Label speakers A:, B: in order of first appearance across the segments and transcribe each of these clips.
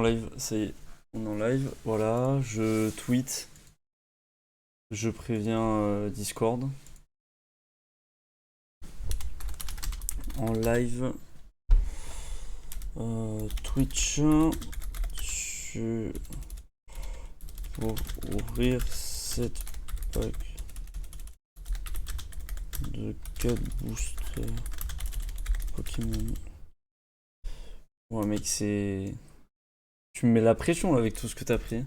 A: live, ça y est, on est en live. Voilà, je tweet, je préviens Discord. En live, Twitch, pour ouvrir cette pack de 4 boosters Pokémon. Ouais mec, c'est... Tu me mets la pression là avec tout ce que t'as pris.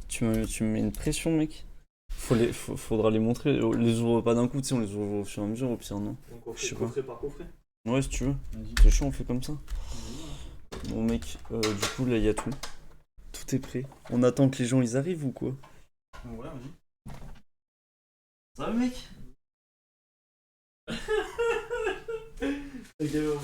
A: Tu me mets une pression mec. Faudra les montrer. Les ouvre pas d'un coup, tu sais, on les ouvre au fur et à mesure au pire, non?
B: Donc
A: Je sais pas.
B: coffret par coffret.
A: Ouais, si tu veux.
B: Vas-y.
A: C'est chaud, on fait comme ça. Bon mec, du coup là il y a tout. Tout est prêt. On attend que les gens ils arrivent ou quoi?
B: Ouais, vas-y.
A: Ça va mec? Ok, ouais,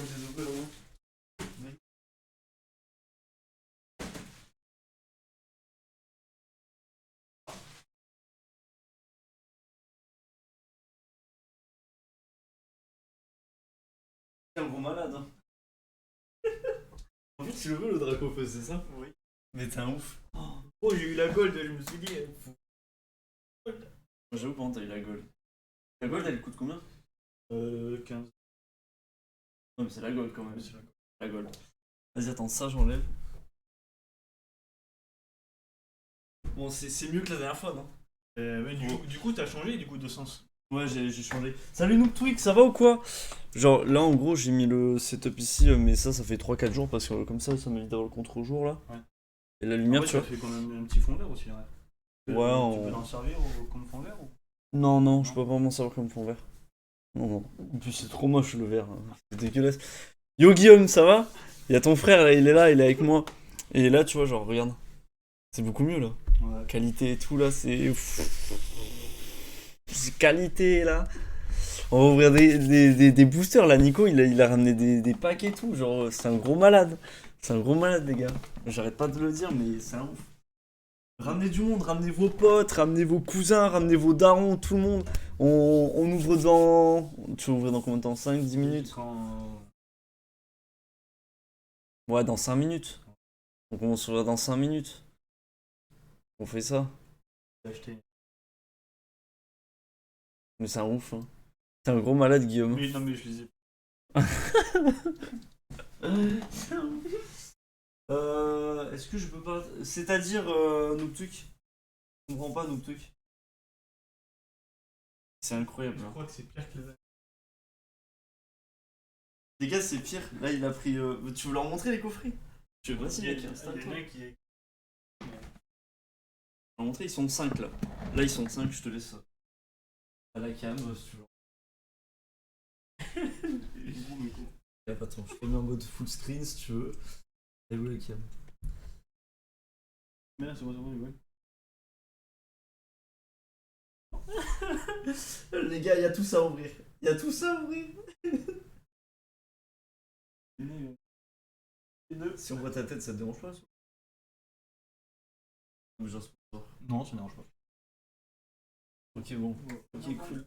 A: c'est un gros malade. Hein. En fait, tu le veux le Dracofeu, c'est ça?
B: Oui.
A: Mais t'es un ouf.
B: Oh, j'ai eu la gold, je me suis dit.
A: J'avoue, comment t'as eu la gold? La gold elle coûte combien?
B: 15.
A: Non, mais c'est la gold quand même.
B: C'est la gold.
A: La gold. Vas-y, attends, ça j'enlève. Bon, c'est mieux que la dernière fois, non?
B: Ouais, du coup, t'as changé du coup de sens.
A: Ouais, j'ai changé. Salut Noob Twix, ça va ou quoi? Genre là en gros j'ai mis le setup ici, mais ça fait 3-4 jours parce que comme ça m'évite d'avoir le contre-jour là.
B: Ouais.
A: Et la lumière, tu
B: Ça
A: vois.
B: fait quand même un petit fond vert aussi, ouais.
A: Ouais,
B: Tu peux l'en servir comme fond vert ou...
A: Non, je peux pas m'en servir comme fond vert. Non. En plus c'est trop moche le vert, hein. C'est dégueulasse. Yo Guillaume, ça va? Il y a ton frère là, il est là, il est avec moi. Et là tu vois, genre regarde. C'est beaucoup mieux là.
B: Ouais.
A: Qualité et tout là, c'est... C'est qualité là. On va ouvrir des boosters là. Nico il a ramené des packs et tout. Genre c'est un gros malade. C'est un gros malade les gars. J'arrête pas de le dire mais c'est un ouf. Ramenez du monde, ramenez vos potes, ramenez vos cousins, ramenez vos darons, tout le monde. On ouvre dans... Tu vas ouvrir dans combien de temps? 5-10 minutes? Ouais, dans 5 minutes. Donc on se ouvrir dans 5 minutes. On fait ça.
B: J'ai acheté.
A: Mais c'est un ouf hein. C'est un gros malade Guillaume.
B: Mais non, mais je les ai.
A: Est-ce que je peux pas... C'est-à-dire, Noobtuk? Je comprends pas, Noobtuk. C'est incroyable.
B: Je
A: Hein.
B: crois que c'est pire que les autres.
A: Les gars, c'est pire. Là, il a pris... Tu veux leur montrer les coffrets? Tu veux vas-y, mec, installe-toi.
B: Qui est.
A: Je vais leur montrer, ils sont 5 là. Là, ils sont 5, je te laisse. À la cam, si tu veux. Y'a pas de temps, je te mets en mode full screen si tu veux. Et où la cam?
B: Mais là, c'est bon, ouais.
A: Les gars, y'a tout ça à ouvrir. Y'a tout ça à ouvrir. Si on voit ta tête, ça te dérange pas ça? Ou genre sponsor.
B: Non, ça ne dérange pas.
A: Ok, bon. Ok, cool.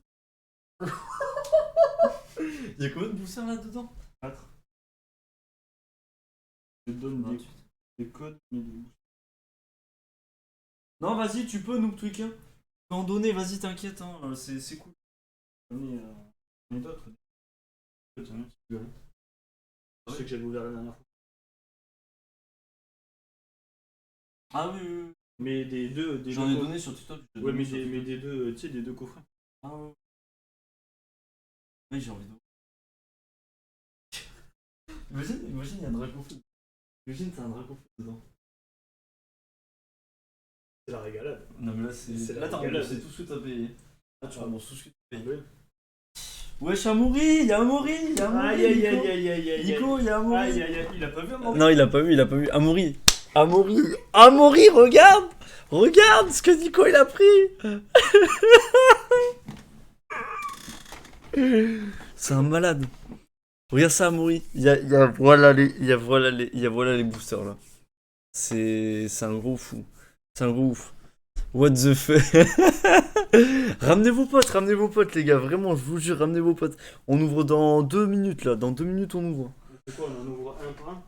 A: Y'a combien de boosters là-dedans?
B: 4. Je te donne
A: 28.
B: des codes, mais des.
A: Non, vas-y, tu peux, Noob Tweak. Tu peux en donner, vas-y, t'inquiète, hein, c'est cool.
B: J'en ai d'autres. C'est bien, c'est bien. C'est ce que j'avais ouvert la dernière fois.
A: Ah oui.
B: Mais des deux.
A: J'en ai donné sur TikTok.
B: Ouais, mais des deux, tu sais, des deux coffrets.
A: Ah ouais. Oui, j'ai envie de. Imagine, il y a un Dracofeu. Imagine, t'as un Dracofeu dedans.
B: C'est la régalade.
A: Non, mais là, c'est. Là, t'as remboursé tout ce que t'as payé. Là, tu rembourses tout ce que t'as payé.
B: Ouais.
A: Wesh, y'a Amaury,
B: Aïe.
A: Nico, y'a Amaury.
B: Aïe, il a pas vu Amaury.
A: Non, il a pas vu. Amaury, regarde ce que Nico il a pris. C'est un malade. Regarde ça, Amaury. Voilà les boosters là. C'est un gros fou. C'est un gros ouf. What the fuck. Ramenez vos potes les gars, vraiment, je vous jure, ramenez vos potes. On ouvre dans 2 minutes là, dans 2 minutes on ouvre.
B: C'est quoi, on en ouvre un par un?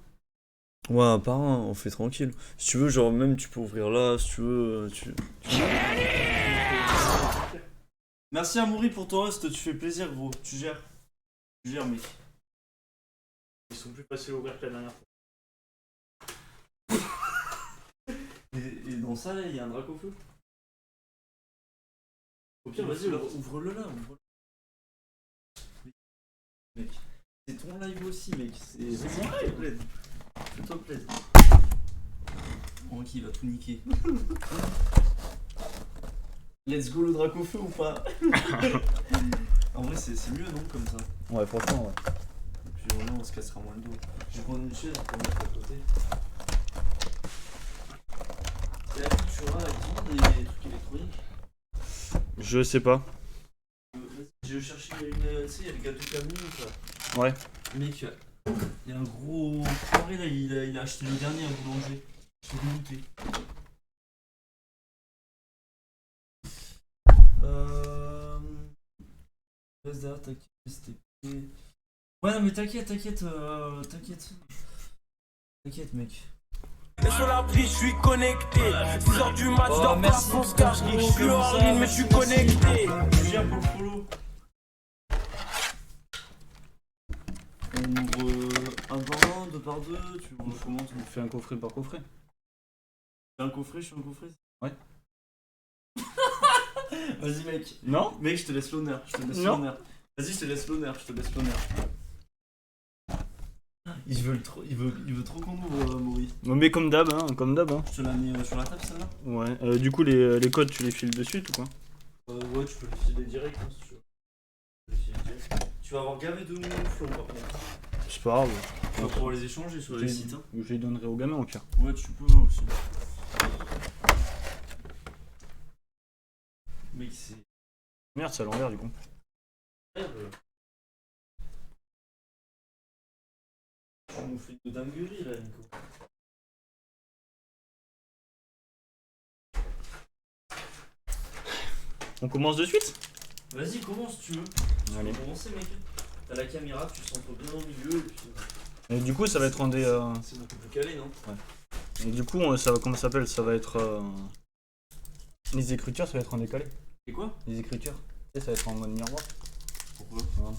A: Ouais, par un, on fait tranquille. Si tu veux, genre, même tu peux ouvrir là, si tu veux. Merci Amaury pour ton host, tu fais plaisir, gros. Tu gères. Tu gères, mec.
B: Ils sont plus faciles à ouvrir que la dernière fois.
A: Et dans ça, là, il y a un drac au feu.
B: Au pire,
A: Vas-y,
B: vas-y,
A: ouvre-le là, ouvre-le. Mec, c'est ton live aussi, mec. Vas-y, fais-toi plaisir. Fais-toi plaisir. Oh, ok, il va tout niquer. Let's go le drac au feu ou pas? En vrai, c'est mieux, non, comme ça?
B: Ouais, franchement, ouais.
A: Et puis au moins, on se cassera moins le dos. Je vais prendre une chaise pour mettre à côté. Et là, tu vois, ils ont des trucs électroniques.
B: Je sais pas.
A: Vas-y, je vais chercher une. Tu sais, il y a le gâteau Camille, ça.
B: Ouais.
A: Mec, il y a un gros foiré là, il a acheté le dernier à boulanger. Je suis dégoûté. Reste derrière, t'inquiète, c'était. Ouais, non, mais t'inquiète, t'inquiète, mec.
C: Et sur l'appli, je suis connecté. 6h du match, dans pas son scar. Je suis hors ligne, mais je suis connecté.
A: Je viens pour le follow. On ouvre un par un, deux par deux. Tu ouvres comment toi?
B: On fait un coffret par coffret.
A: Je suis un coffret.
B: Ouais.
A: Vas-y, mec.
B: Non?
A: Mec, je te laisse l'honneur.
B: Non.
A: Vas-y, je te laisse l'honneur. Il veut trop qu'on ouvre, Maurice.
B: On met comme d'hab, hein, comme d'hab. Hein.
A: Je te l'ai mis sur la table, celle-là?
B: Ouais. Du coup, les codes, tu les files de suite ou quoi?
A: Ouais, tu peux les filer direct, hein, si tu veux. Tu vas avoir gavé de mouflons, par contre.
B: C'est pas grave.
A: On va pouvoir les échanger sur les sites, hein.
B: Je les donnerai aux gamins au pire.
A: Ouais, tu peux aussi. Mec, c'est.
B: Merde, c'est à l'envers du coup.
A: Tu nous fais de dinguerie là, Nico.
B: On commence de suite?
A: Vas-y, commence si tu veux.
B: Allez.
A: Tu peux commencer, mec. T'as la caméra, tu centres bien au milieu et puis.
B: Et du coup, ça va être en des.
A: C'est beaucoup plus calé, non?
B: Et du coup, ça va, comment ça s'appelle? Ça va être. Les écritures, ça va être en décalé.
A: Et quoi?
B: Les écritures. Tu sais, ça va être en mode miroir.
A: Pourquoi?
B: Voilà.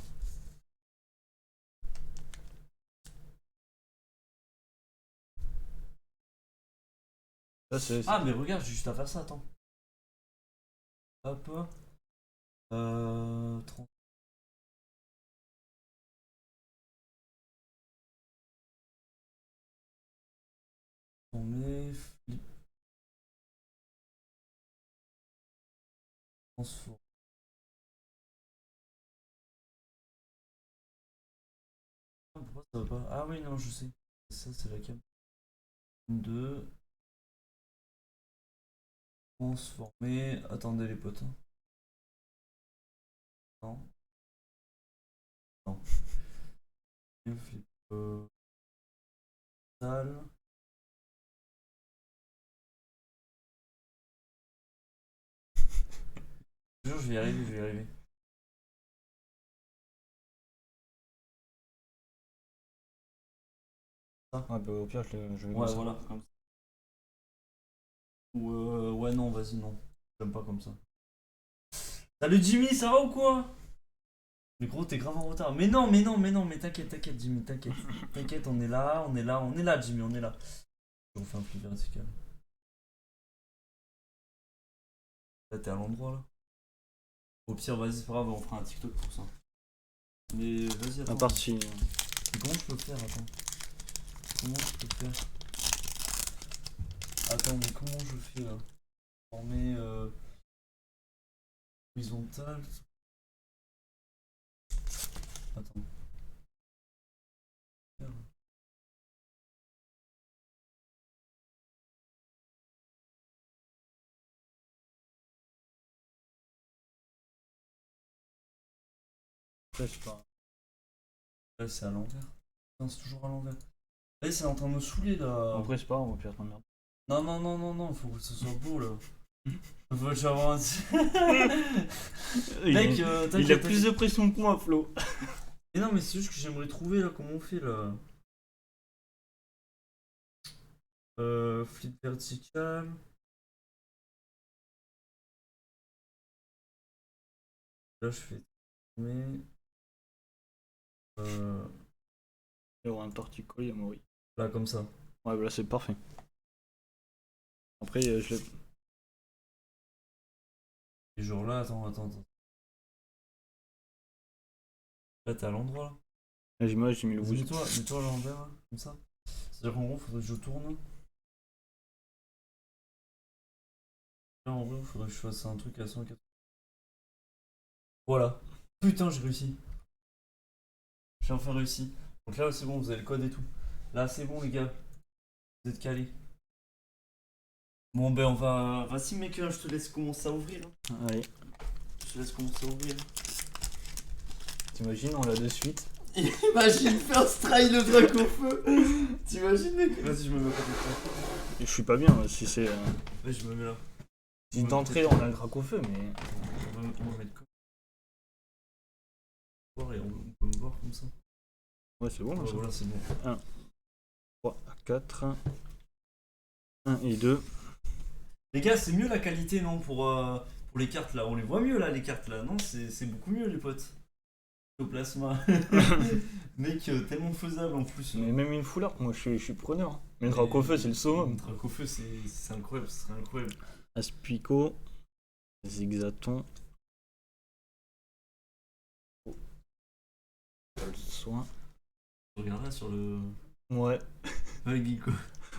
B: Ça, c'est.
A: Ah, mais regarde, j'ai juste à faire ça, attends. Hop. 30. On met. Flip. Transform. Pourquoi ça va pas? Ah oui, non, je sais. Ça, c'est la cam. 2. Transformer. Attendez les potes. Non. Non. Flip. Salle. Je te jure, je vais y arriver.
B: Ah, bah, au pire, je vais
A: Ouais,
B: mettre ça.
A: voilà, comme ça. Ou ouais, non, vas-y, non. J'aime pas comme ça. Salut Jimmy, ça va ou quoi? Mais gros, t'es grave en retard. Mais non, mais t'inquiète, Jimmy, t'inquiète. T'inquiète, on est là, Jimmy, on est là. Je refais un flip vertical. Là, t'es à l'endroit, là. Au pire, vas-y, c'est pas grave, on fera un TikTok pour ça. Mais vas-y, attends.
B: À part si.
A: Mais comment je peux faire, attends? Comment je peux faire? Attends, mais comment je fais, là? On met, horizontal. Attends.
B: Je sais pas.
A: Ouais, c'est à l'envers. Putain, c'est toujours à l'envers. Eh, c'est en train de me saouler là.
B: Après, c'est pas grave, au pire, t'emmerdes.
A: Non, faut que ce soit beau là. Faut que j'avais un.
B: Il,
A: Mec,
B: il a
A: t'inquiète.
B: plus de pression que moi, Flo.
A: Mais non, mais c'est juste que j'aimerais trouver là comment on fait là. Flip vertical. Là, je fais. Mais.
B: Il y aura un torticolis à Maury.
A: Là, comme ça.
B: Ouais, là c'est parfait. Après, je l'ai.
A: Et genre là, attends. Là, t'es à l'endroit là.
B: Là, j'ai mis le
A: Vas-y,
B: bouton.
A: mets-toi à l'envers, là, comme ça. C'est-à-dire qu'en gros, faudrait que je tourne. Là, en vrai, faudrait que je fasse un truc à 180. Voilà. Putain, j'ai réussi. J'ai enfin réussi. Donc là, c'est bon, vous avez le code et tout. Là, c'est bon, les gars. Vous êtes calés. Bon, ben, on va. Vas-y, mec, je te laisse commencer à ouvrir.
B: Allez,
A: Je te laisse commencer à ouvrir.
B: t'imagines, on l'a de suite.
A: Imagine First Try le drac au feu. T'imagines, mec? Vas-y, je me mets à côté de toi.
B: Je suis pas bien si c'est.
A: Vas-y, je me mets là.
B: Si d'entrée on a le drac au feu, mais.
A: On va mettre comme. Et on peut me voir comme ça.
B: Ouais, c'est bon.
A: Ouais, voilà, c'est bon.
B: 3, 4. 1 et 2.
A: Les gars, c'est mieux la qualité, non, pour les cartes là. On les voit mieux là, les cartes là. Non, c'est beaucoup mieux, les potes. Au plasma. Mec, tellement faisable en plus.
B: Mais même une foulard, moi je suis preneur. hein. Mais le drac au feu, c'est le summum.
A: Le drac au feu, c'est incroyable, ce serait incroyable.
B: Aspico. Zigzaton. Pas le soin.
A: Regarde là sur le.
B: Ouais.
A: Ouais, Geeko.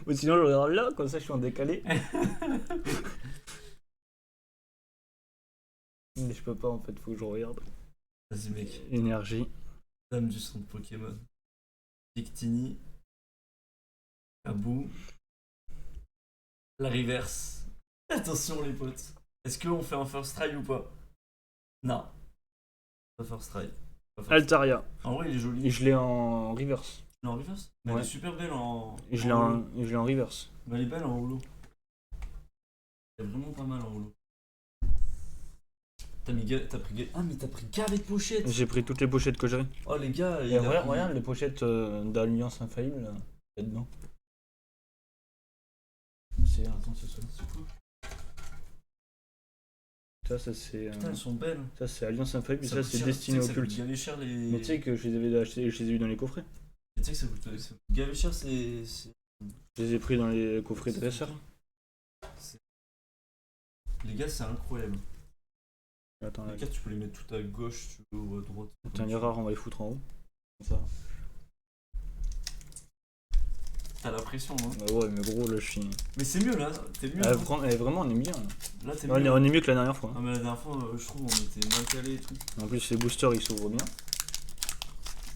B: Ou sinon, je regarde là, comme ça je suis en décalé. Mais je peux pas en fait, faut que je regarde.
A: Vas-y, mec.
B: Énergie.
A: Dame du centre Pokémon. Victini. Kabou. La reverse. Attention, les potes. Est-ce qu'on fait un first try ou pas? Non. Pas first try. Pas first try.
B: Altaria.
A: En vrai, il est joli.
B: Et je l'ai en reverse.
A: Elle est en reverse? Mais
B: Ouais.
A: elle est super belle en.
B: Et je l'ai en reverse.
A: Mais elle est belle en holo. Elle est vraiment pas mal en holo. T'as pris. Ah, mais t'as pris gavé de pochettes!
B: J'ai pris toutes les pochettes que j'avais.
A: Oh, les gars,
B: Et regarde les pochettes d'Alliance Infaillible là. Il y a dedans. Attends, c'est ça.
A: C'est quoi?
B: Ça c'est.
A: Putain, elles sont belles.
B: Ça c'est Alliance Infaillible et ça
A: coûte
B: c'est
A: cher.
B: Destiné
A: Tu sais que ça coûte
B: Occulte.
A: gavé cher les.
B: Mais tu sais que je les avais achetés, je les ai eu dans les coffrets.
A: Tu sais que ça coûte gavé cher, c'est.
B: Je les ai pris dans les coffrets de dresseurs.
A: Les gars, c'est incroyable.
B: Attends, là.
A: Les gars, tu peux les mettre tout à gauche, tu veux, ou à droite.
B: Attends, les rares, on va les foutre en haut. Comme ça.
A: T'as la pression, hein?
B: Bah ouais, mais gros, là je suis.
A: Mais c'est mieux là, t'es mieux. Hein.
B: Vraiment, on est bien.
A: Là, t'es
B: Ouais,
A: mieux.
B: on est mieux que la dernière fois.
A: Ah, mais la dernière fois, je trouve, on était mal calé et tout.
B: En plus, les boosters ils s'ouvrent bien.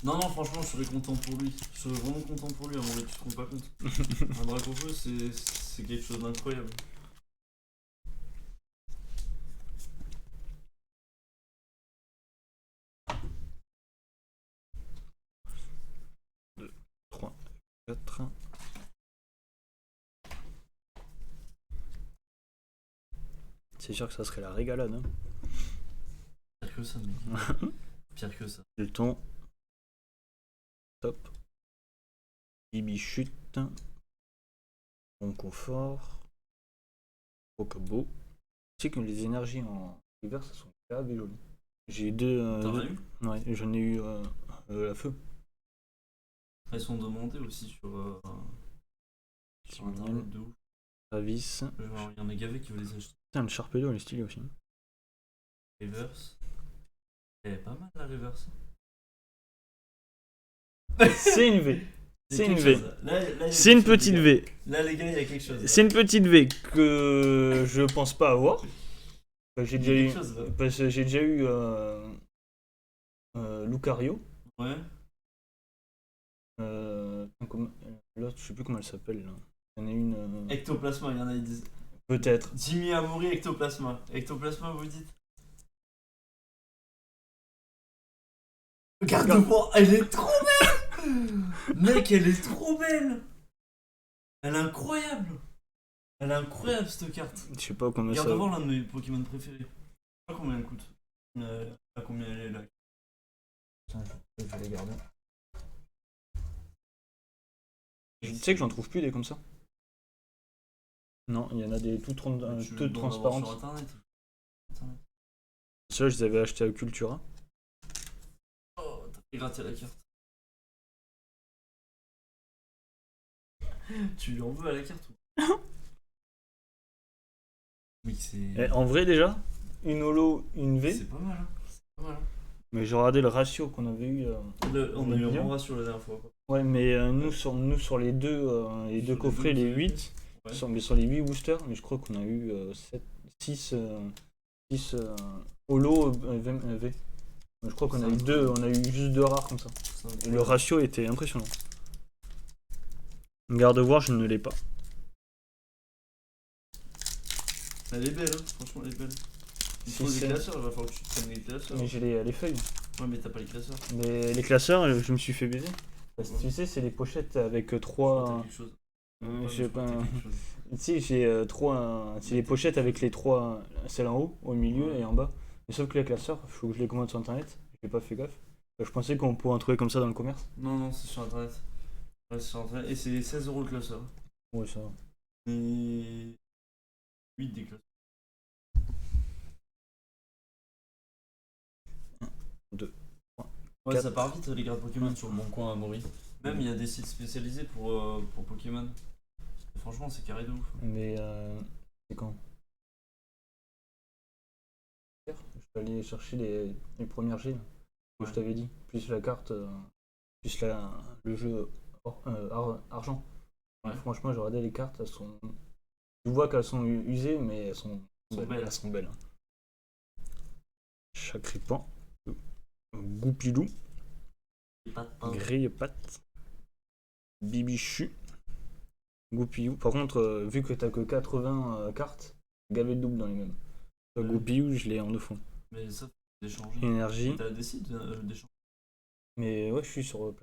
A: Non, non, franchement, je serais content pour lui. Je serais vraiment content pour lui, à mon avis, tu te rends pas compte. Un drac au feu, c'est quelque chose d'incroyable.
B: Deux, 3, 4. C'est sûr que ça serait la régalade. Hein.
A: Pire que ça, mec. Pire que ça.
B: Le ton. Top. Bibi chute. Bon confort. Rocobo. Tu sais que les énergies en hiver, ça sont grave et jolies. J'ai eu deux.
A: T'en as eu?
B: Ouais, j'en ai eu la feu.
A: Elles sont demandées aussi sur internet de ouf.
B: Travis.
A: Genre, il y en a gavé qui veulent les acheter.
B: Putain, le Sharpedo, il est stylé aussi.
A: Reverse. Elle est pas mal la reverse.
B: C'est une V. C'est une V.
A: Là,
B: C'est une petite V.
A: Là, les gars, il y a quelque chose. Là.
B: C'est une petite V que je pense pas avoir. J'ai
A: Il y
B: déjà
A: a
B: eu.
A: quelque chose, là.
B: Parce que j'ai déjà eu Lucario.
A: Ouais.
B: L'autre, je sais plus comment elle s'appelle là. Il y en a une.
A: Ectoplasma, il y en a qui disent.
B: Peut-être.
A: Jimmy Amori, ectoplasma. Ectoplasma, vous dites? Regarde-moi, elle est trop belle! Mec, elle est trop belle! Elle est incroyable! Elle est incroyable cette carte.
B: Je sais pas combien
A: Regarde
B: ça.
A: voir l'un de mes Pokémon préférés. Je sais pas combien elle coûte. À combien elle est là.
B: Putain, je vais les garder. Tu sais que j'en trouve plus des comme ça. Non, il y en a des
A: Tu
B: toutes
A: veux en avoir sur
B: transparentes.
A: internet.
B: Ceux-là, je les avais achetés à Cultura.
A: Oh, t'as fait gratter la carte. Tu lui en veux à la carte ou Oui, c'est.
B: Et en vrai, déjà, une holo, une V.
A: C'est pas mal, hein. C'est pas mal, hein.
B: Mais j'ai regardé le ratio qu'on avait eu.
A: On a eu un
B: bien.
A: bon ratio la dernière fois. Quoi.
B: Ouais, mais nous, sur les deux
A: Sur les
B: coffrets,
A: deux,
B: les
A: vous avez
B: 8,
A: Ouais.
B: sur les 8 boosters, mais je crois qu'on a eu 6 holo V. Je crois qu'on a eu on a eu juste 2 rares comme ça. Et le ratio était impressionnant. Garde voir, je ne l'ai pas.
A: Elle est belle, hein. Franchement, elle est belle. Il
B: Si
A: faut des
B: c'est-
A: classeurs, il va falloir que tu te prennes les classeurs.
B: Mais j'ai les feuilles.
A: Ouais, mais t'as pas les classeurs.
B: Mais les classeurs, je me suis fait baiser. Parce que tu sais, c'est les pochettes avec
A: T'as
B: 3.
A: quelque chose.
B: Je sais pas.
A: T'as quelque chose.
B: Tu sais, j'ai 3. C'est les pochettes avec les 3. Celle en haut, au milieu
A: Ouais.
B: et en bas. Mais sauf que les classeurs, il faut que je les commande sur internet. J'ai pas fait gaffe. Je pensais qu'on pouvait en trouver comme ça dans le commerce.
A: Non, c'est sur internet. Ouais, c'est sur internet. Et c'est 16€ le classeur.
B: Ouais, ça va.
A: Et 8 des classeurs.
B: 2.
A: Ouais,
B: 4.
A: ça part vite les cartes Pokémon sur le bon coin à Maury. Même il y a des sites spécialisés pour Pokémon. Franchement, c'est carré de ouf.
B: Mais c'est quand je suis allé chercher les premières G que
A: Ouais.
B: je t'avais dit. Plus la carte, plus le jeu argent.
A: Ouais.
B: Franchement, j'ai regardé les cartes, elles sont. Tu vois qu'elles sont usées, mais elles sont
A: belles.
B: Elles sont belles. Chacripan, Goupilou, Grille-Patte, Bibichu, Goupillou. Par contre, vu que t'as que 80 cartes, gavé de double dans les mêmes.
A: Ouais.
B: Goupillou, je l'ai en deux fonds.
A: Mais ça, faut d'échanger.
B: Énergie.
A: T'as des sites d'échange.
B: Mais ouais, je suis sur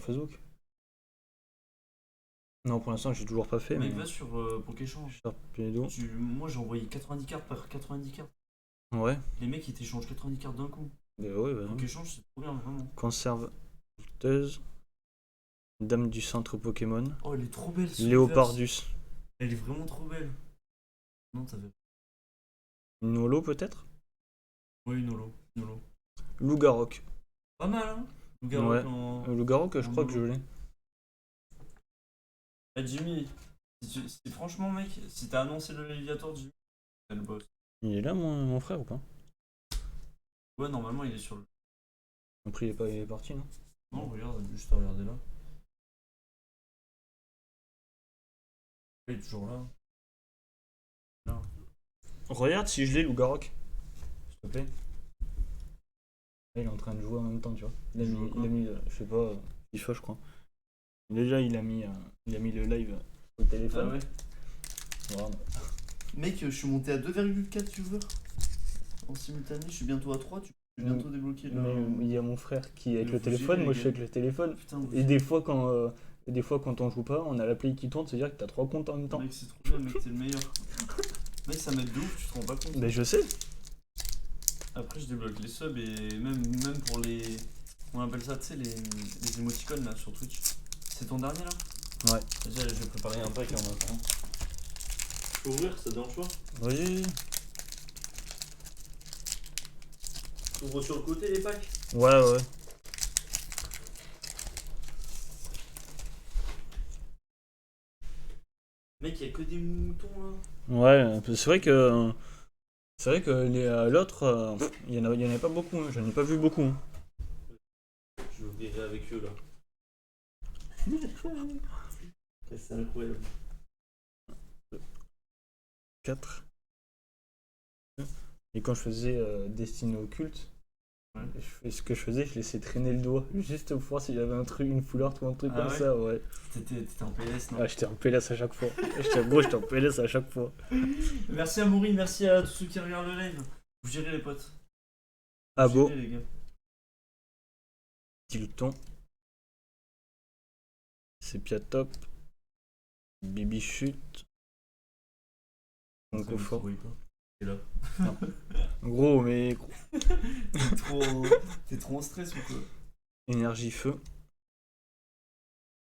B: Facebook. Non, pour l'instant, j'ai toujours pas fait.
A: Mec,
B: Mais
A: va sur Pokéchange.
B: Sharpedo.
A: Moi, j'ai envoyé 90 cartes par 90 cartes.
B: Ouais.
A: Les mecs, ils t'échangent 90 cartes d'un coup.
B: Mais ouais, bah,
A: Pokéchange, c'est trop bien, vraiment.
B: Conserve douteuse. Dame du centre Pokémon.
A: Oh, elle est trop belle. ce
B: Léopardus.
A: reverse. Elle est vraiment trop belle. Non, t'avais.
B: Une holo peut-être.
A: Ouais, une holo.
B: Lougarok.
A: Pas mal, hein. Loup-garou
B: Ouais.
A: en.
B: Lougarok, je
A: en
B: crois que je
A: holo.
B: l'ai.
A: Eh, Jimmy, franchement, mec, si t'as annoncé le Léviator, Jimmy, c'est le boss.
B: Il est là, mon frère, ou pas?
A: Ouais, normalement, il est sur le.
B: Après, il est parti, non?
A: Non, regarde, juste à regarder là. Il est toujours là.
B: Regarde si je l'ai, Lougarok. S'il te plaît. Là, il est en train de jouer en même temps, tu vois. Il a mis je sais pas, FIFA, je crois. Déjà, il a mis le live au téléphone.
A: Ah ouais.
B: Voilà.
A: Mec, je suis monté à 2,4 viewers en simultané, je suis bientôt à 3, tu peux bientôt débloquer le.
B: Mais il y a mon frère qui est avec
A: Le
B: le téléphone,
A: Fuji,
B: moi
A: les
B: je suis
A: gars.
B: avec le téléphone.
A: Putain, vous-
B: Et des fois quand on joue pas, on a la play qui tourne, c'est-à-dire que t'as 3 comptes en même temps.
A: Mec, c'est trop bien, mec, t'es le meilleur. Mec, ça m'aide de ouf, tu te rends pas compte.
B: Ben je sais.
A: Après, je débloque les subs et même pour les. On appelle ça, tu sais, les émoticônes là sur Twitch. C'est ton dernier là?
B: Ouais.
A: Déjà, je vais préparer un pack en attendant. Je peux ouvrir, ça te dérange pas?
B: Oui.
A: Ouvre sur le côté les packs.
B: Ouais.
A: Mec, y'a que des moutons là.
B: Ouais, c'est vrai que l'autre, il y en avait pas beaucoup, hein. J'en ai pas vu beaucoup. Hein.
A: Je l'ouvrirai avec eux là. C'est incroyable.
B: 4. Et quand je faisais Destiné occulte, ce que je faisais, je laissais traîner le doigt, juste pour voir s'il y avait un truc, une foulard ou un truc
A: Ah
B: comme
A: ouais
B: ça, ouais.
A: T'étais en PLS, non?
B: Ah, j'étais en PLS à chaque fois. J'étais en PLS à chaque fois.
A: Merci à Maury, merci à tous ceux qui regardent le live. Vous gérez les potes.
B: Ah
A: Vous
B: bon,
A: gérez, les gars.
B: Tilton. Sepiatop. Bibichute. Mon
A: Après,
B: confort.
A: vous trouvez pas. T'es là.
B: Gros, mais gros.
A: T'es trop en stress ou quoi?
B: Énergie feu.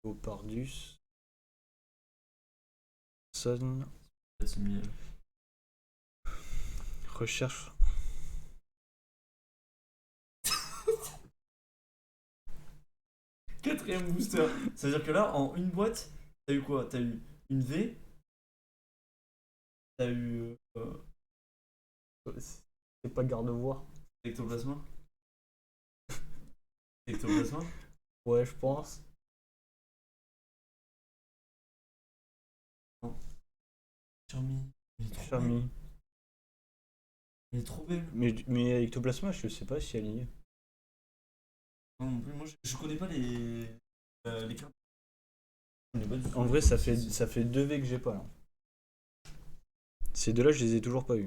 B: Opardus. personne.
A: C'est miel.
B: Recherche.
A: Quatrième booster. Ça veut dire que là, en une boîte, t'as eu quoi? T'as eu une V. T'as eu.
B: C'est pas garde-voir.
A: Ectoplasma. Ectoplasma.
B: Ouais, je pense.
A: Charmy. Elle est trop
B: Charmy.
A: belle. Elle est trop belle.
B: Mais Ectoplasma, je sais pas si elle y est.
A: Non, non plus, moi je connais pas les cartes. Je connais pas du tout.
B: En vrai, ça fait 2 V que j'ai pas là. Ces deux-là, je les ai toujours pas eu.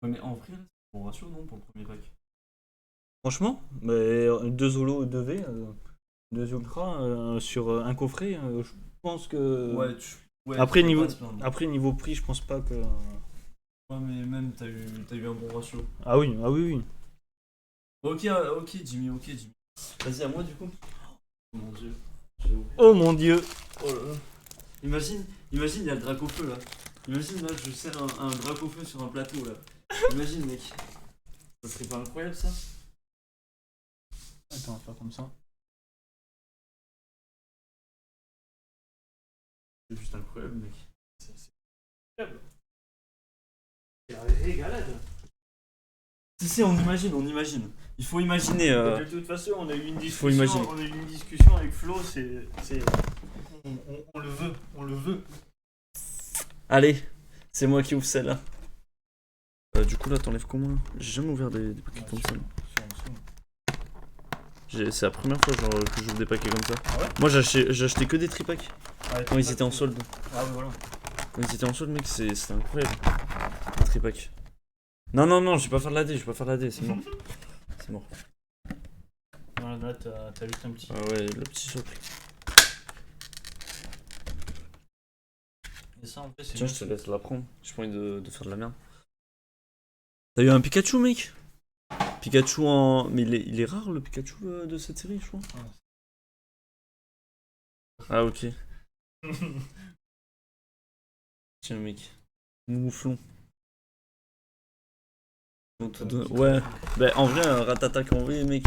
A: Ouais, mais en vrai, là, c'est bon ratio, non, pour le premier pack.
B: Franchement, mais 2 Zolo, 2 V, 2 Ultra sur un coffret, je pense que.
A: Ouais,
B: Après,
A: tu peux
B: niveau,
A: pas te plaindre.
B: après, niveau prix, je pense pas que.
A: Ouais, mais même, t'as eu un bon ratio.
B: Ah oui, oui.
A: Ok, Jimmy, ok, Jimmy. Vas-y, à moi du coup. Oh mon dieu. J'ai oublié.
B: Oh mon dieu!
A: Oh là là. Imagine, il y a le Dracofeu là. Imagine là, je sers un Dracofeu sur un plateau là. Imagine, mec. Ça serait pas incroyable ça?
B: Attends, on va faire comme ça.
A: C'est juste incroyable, mec. C'est incroyable.
B: C'est la régalade!
A: Si, on imagine. Il faut imaginer.
B: De toute façon, on a eu une
A: Faut
B: discussion.
A: imaginer.
B: On a eu une discussion avec Flo, on le veut.
A: Allez, c'est moi qui ouvre celle-là. Du coup, là, t'enlèves comment là? J'ai jamais ouvert des paquets comme ça. C'est la première fois genre, que j'ouvre des paquets comme ça.
B: Ah ouais?
A: Moi, j'ai acheté que des tripacks quand ils étaient en solde.
B: Ah oui, voilà.
A: Quand ils étaient en solde, mec, c'était incroyable. Les tripacks. Non, je vais pas faire de la D, c'est mort. C'est mort.
B: Voilà, là, t'as juste un petit.
A: Ah ouais, le petit socle.
B: Et ça, en fait, c'est.
A: Tiens, je te laisse la prendre. J'ai pas envie de faire de la merde. T'as eu un Pikachu, mec? Pikachu en. Mais il est rare le Pikachu de cette série, je crois. Ah, ok. Tiens, mec. Mouflon. Ouais. Bah, en vrai, un Ratatak en vrai, mec.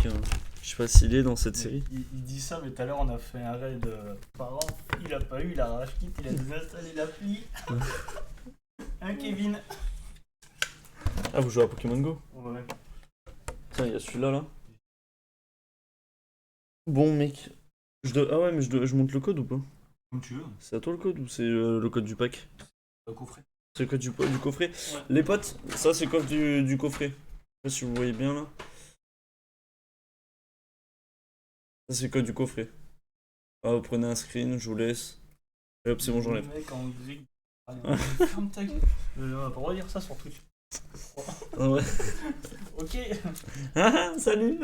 A: Je sais pas s'il est dans cette série.
B: Il dit ça, mais tout à l'heure, on a fait un raid par an. Il a pas eu, il a rage kit, il a désinstallé l'appli. Hein, Kevin?
A: Ah, vous jouez à Pokémon Go?
B: Ouais.
A: Tiens, il y a celui-là, là. Bon, mec. Ah ouais, mais je monte le code ou pas?
B: Comme tu veux.
A: C'est à toi le code ou c'est le code du pack?
B: Le coffret.
A: C'est le code du coffret?
B: Ouais.
A: Les potes, ça c'est le code du coffret. Je sais pas si vous voyez bien là. Ça c'est le code du coffret. Ah, vous prenez un screen, je vous laisse. Et hop, c'est bon, j'enlève.
B: Le mec en gris. Allez, ferme ta gueule. On va pas redire ça sur Twitch.
A: Ah ouais.
B: Ok.
A: Ah, salut.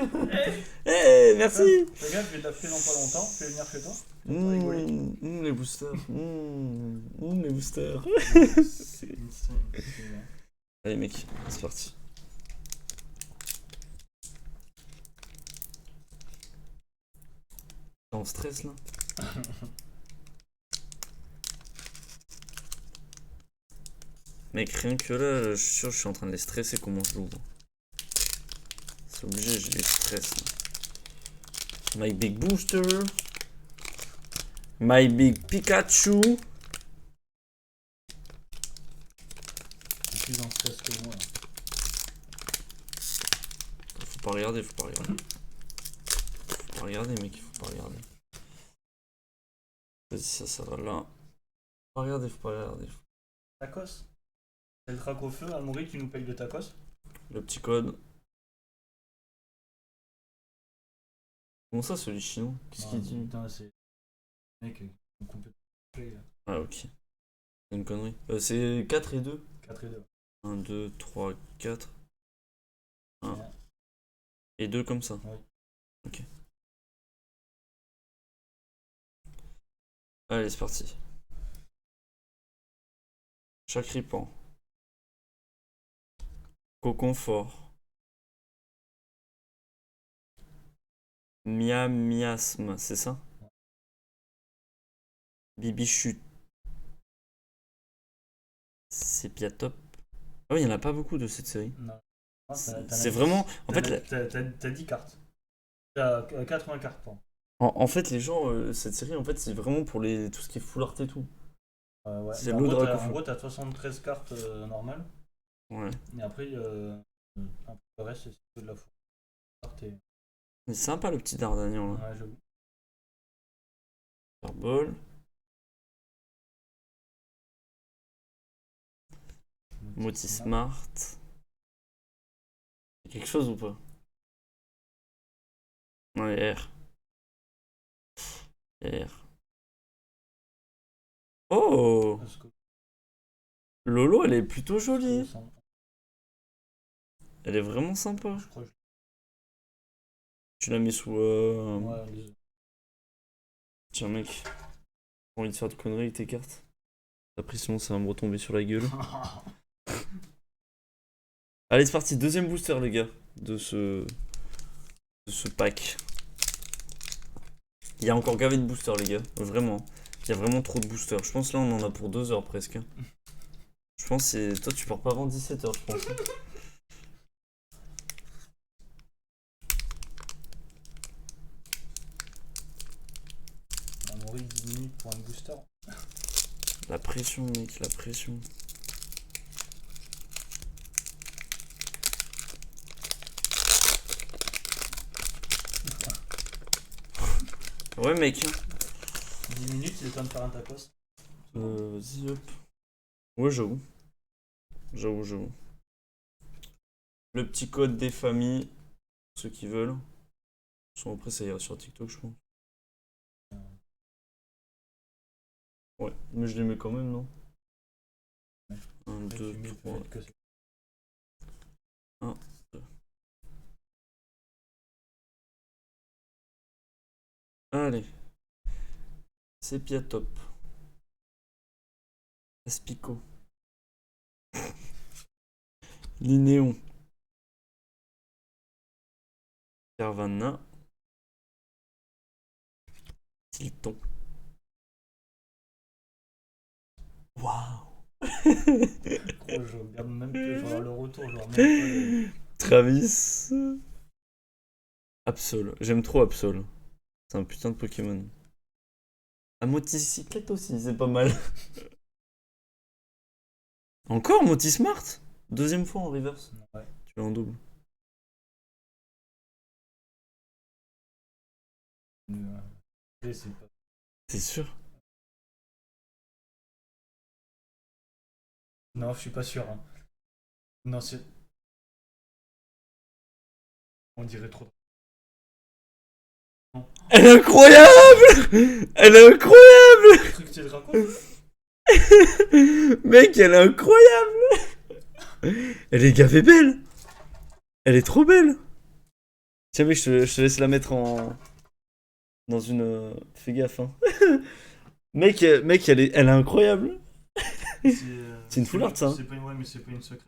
A: Merci.
B: Fais gaffe, je vais t'appeler dans pas longtemps. Je vais venir chez toi. On va rigoler.
A: Les boosters. Les boosters.
B: C'est insane.
A: Allez mec, c'est parti. T'es en stress là? Mec, rien que là, je suis sûr, je suis en train de les stresser comment je l'ouvre. C'est obligé, je les stresse. Là. My big booster. My big Pikachu.
B: Je suis plus en stress que moi.
A: Faut pas regarder, Faut pas regarder, mec, faut pas regarder. Vas-y, ça va là. Faut pas regarder.
B: Tacos. C'est le trac au feu, Amaury, tu nous payes le tacos.
A: Le petit code. Comment ça, celui chinois? Qu'est-ce qu'il dit?
B: Putain, c'est. Mec, ils sont complètement.
A: Ah, ok. C'est une connerie. C'est 4 et 2.
B: 4 et 2.
A: 1, 2, 3, 4. 1.
B: Ouais.
A: Et 2 comme ça.
B: Ouais.
A: Ok. Allez, c'est parti. Chacripan. Coconfort. Miasme, c'est ça? Bibichute. Sépia top. Ah oui, il y en a pas beaucoup de cette série.
D: Non.
A: C'est vraiment. En fait,
D: T'as 10 cartes. T'as 80 cartes, pardon.
A: en fait, les gens, cette série, en fait, c'est vraiment pour tout ce qui est full art et tout.
D: Ouais.
A: C'est
D: En
A: l'eau de
D: gros,
A: Dracofeu.
D: t'as 73 cartes normales.
A: Ouais.
D: Et après, un peu le reste, c'est que de la full art.
A: Mais c'est sympa le petit Dardagnan là.
D: Ouais, j'avoue.
A: Fireball. Moti Smart. Y'a quelque chose ou pas? Ouais, R. R. Oh!
D: Parce que
A: Lolo, elle est plutôt
D: je
A: jolie.
D: sens-
A: Elle est vraiment sympa.
D: je crois que
A: Tu la mets sous.
D: ouais,
A: Tiens, mec. J'ai envie de faire de conneries avec tes cartes. Après, sinon, ça va me retomber sur la gueule. Allez, c'est parti. Deuxième booster, les gars. De ce pack. Il y a encore gavé de boosters, les gars. Vraiment. Il y a vraiment trop de boosters. Je pense là, on en a pour 2 heures presque. Je pense que toi, tu pars pas avant 17h, je pense.
D: On va mourir 10 minutes pour un booster.
A: La pression, mec, la pression. Ouais, mec.
D: 10 minutes, c'est le temps de faire un tacos.
A: Vas-y, hop. Ouais, j'avoue. J'avoue. Le petit code des familles. Pour ceux qui veulent. Après, ça ira sur TikTok, je pense. Ouais, mais je les mets quand même, non? 1, 2, 3. 1, 2. Allez. Sépia top. Aspico. Linéon. Carvana. Tilton. Waouh.
D: Je regarde même plus, je regarde le retour, je regarde même pas
A: Travis. Absol. J'aime trop Absol. C'est un putain de Pokémon. Ah, moticyclette aussi, c'est pas mal. Encore Motismart? Deuxième fois en reverse.
D: Ouais.
A: Tu l'as en double.
D: C'est pas...
A: T'es sûr?
D: Non, je suis pas sûr. Hein. Non, c'est... On dirait trop...
A: Elle est incroyable! Elle est incroyable!
D: Le truc que tu te racontes?
A: Mec, elle est incroyable! Elle est gavée belle! Elle est trop belle! Tiens, mec, je te laisse la mettre en... Dans une... Fais gaffe, hein. mec, elle est incroyable! C'est une full art, ça.
D: C'est pas une... Ouais, mais c'est pas une secrète.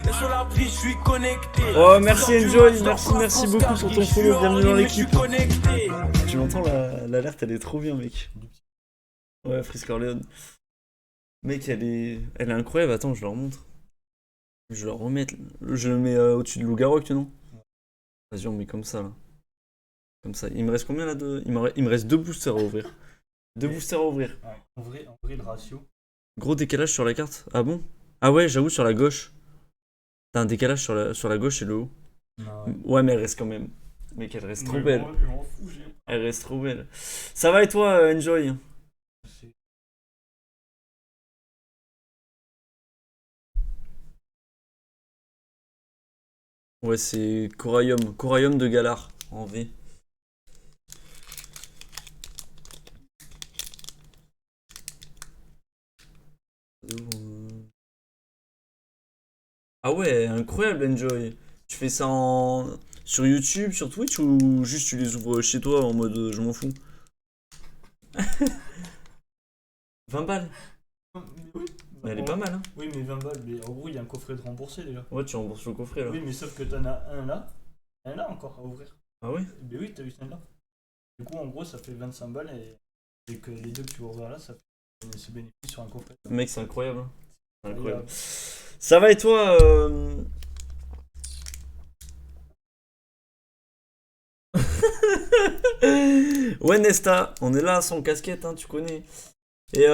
C: Et sur la prise, je suis connecté.
A: Oh, merci
C: Sors du
A: Enjoy,
C: match,
A: merci
C: dors
A: beaucoup
C: pas,
A: pour
C: France,
A: ton
C: je suis
A: follow,
C: hors
A: bienvenue dans
C: ligne, mais je suis
A: l'équipe.
C: connecté.
A: Tu l'entends, l'alerte, elle est trop bien, mec. Ouais, Frisk Orleans. Mec, elle est incroyable. Attends, je leur montre. Je vais leur remettre. Je le mets au-dessus de Lougarok, non? Vas-y, on met comme ça, là. Comme ça. Il me reste combien, là de... Il me reste 2 boosters à ouvrir. 2 boosters à ouvrir.
D: Ouais, en vrai, le ratio...
A: Gros décalage sur la carte. Ah bon? Ah ouais, j'avoue, sur la gauche. T'as un décalage sur la gauche et le haut.
D: Non,
A: Ouais, mais elle reste quand même. Mec, elle reste trop
D: mais
A: belle.
D: Je m'en fous, j'ai...
A: Elle reste trop belle. Ça va et toi, Enjoy?
D: C'est...
A: Ouais, c'est Coraium. Coraium de Galar, en V. Ah ouais, incroyable, Enjoy. Tu fais ça sur YouTube, sur Twitch, ou juste tu les ouvres chez toi en mode je m'en fous? 20 balles.
D: Mais oui.
A: Mais elle est pas mal, hein.
D: Oui, mais 20 balles, mais en gros, il y a un coffret de remboursé déjà.
A: Ouais, tu rembourses le coffret là.
D: Oui, mais sauf que t'en as un là encore à ouvrir.
A: Ah ouais?
D: Mais oui, t'as eu celle-là. Du coup, en gros, ça fait 25 balles et que les deux que tu vas ouvrir là, ça fait ce bénéfice sur un coffret.
A: Mec, c'est incroyable, hein. Incroyable. Ça va et toi Ouais, Nesta, on est là sans casquette, hein, tu connais. Et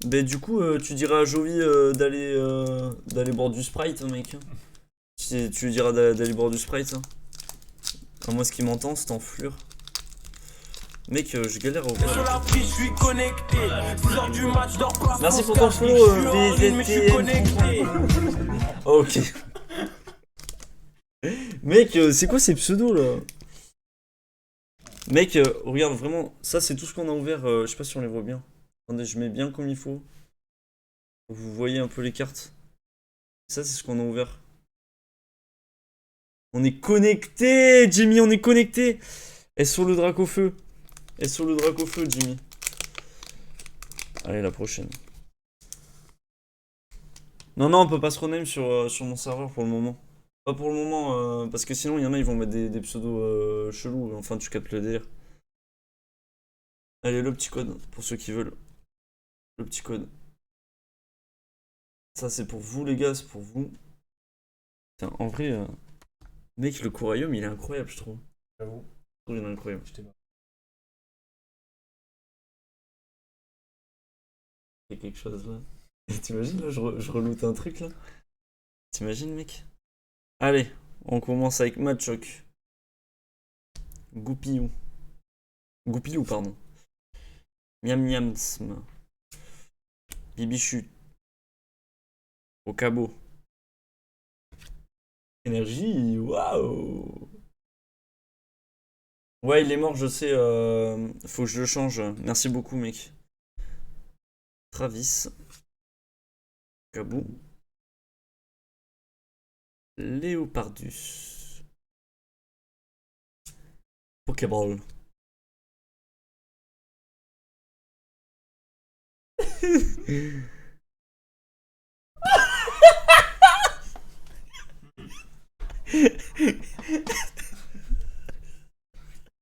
A: ben, du coup, tu diras à Jovi d'aller boire du Sprite, hein, mec. Tu lui diras d'aller boire du Sprite. Hein. À moi, ce qui m'entend, c'est en fleur. Mec, je galère au
C: Sur la prise, je suis connecté. 6h du match, je dors pas.
A: Merci pour
C: France
A: ton
C: Cash,
A: follow,
C: je suis en ligne, mais je suis connecté.
A: Ok. Mec, c'est quoi ces pseudos là? Mec, regarde vraiment, ça c'est tout ce qu'on a ouvert. Je sais pas si on les voit bien. Attendez, je mets bien comme il faut. Vous voyez un peu les cartes. Ça c'est ce qu'on a ouvert. On est connecté, Jimmy, on est connecté. Et sur le drac au feu. Et sur le drac au feu, Jimmy. Allez, la prochaine. Non, non, on peut pas se rename sur mon serveur pour le moment. Pas pour le moment, parce que sinon il y en a, ils vont mettre des pseudos chelous. Enfin, tu captes le délire. Allez, le petit code, pour ceux qui veulent. Le petit code. Ça, c'est pour vous, les gars, c'est pour vous. Putain, en vrai, mec, le courrium, il est incroyable, je trouve.
D: J'avoue,
A: Je trouve il est incroyable.
D: j'étais mort.
A: Il y a quelque chose là. T'imagines, là, je reloute un truc, là. T'imagines, mec? Allez, on commence avec Matchok. Goupillou. Goupillou, pardon. Miam Miamsm. Bibichut. Au cabot. Énergie, waouh! Ouais, il est mort, je sais. Faut que je le change. Merci beaucoup, mec. Travis. Cabot. Léopardus. Pokéball.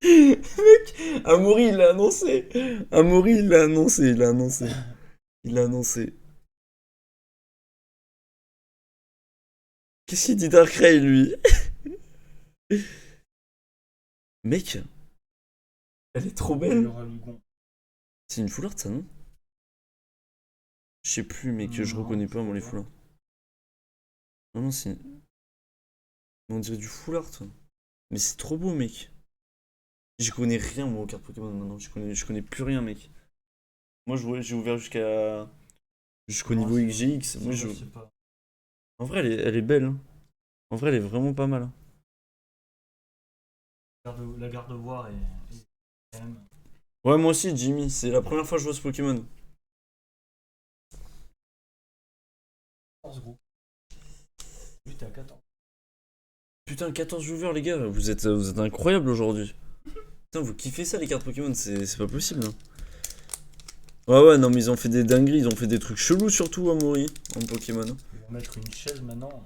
A: Mec, Amaury il l'a annoncé. Amaury il l'a annoncé, il l'a annoncé. Il l'a annoncé. Qu'est-ce qu'il dit Darkrai lui? Mec, elle est trop
D: Le
A: belle.
D: Ralligon.
A: C'est une foulard ça non? Je sais plus mec, je
D: Non,
A: reconnais
D: je
A: pas moi
D: sais
A: les
D: pas.
A: foulards. Non non c'est... On dirait du foulard toi. Mais c'est trop beau mec. J'y connais rien moi aux cartes Pokémon maintenant, je connais plus rien mec. Moi j'ai ouvert jusqu'au
D: Non,
A: niveau
D: c'est-
A: XGX. Moi,
D: je sais pas.
A: En vrai elle est belle. Hein. En vrai elle est vraiment pas mal. Hein.
D: La garde-voir est quand même.
A: Ouais moi aussi Jimmy, c'est la première fois que je vois ce Pokémon.
D: 14 gros. Lui, t'es à 14.
A: Putain 14 viewers les gars, vous êtes incroyables aujourd'hui. Putain vous kiffez ça les cartes Pokémon, c'est pas possible. Hein. Ouais ouais non mais ils ont fait des dingueries, ils ont fait des trucs chelous surtout à Mori en Pokémon.
D: Ils vont mettre une chaise maintenant.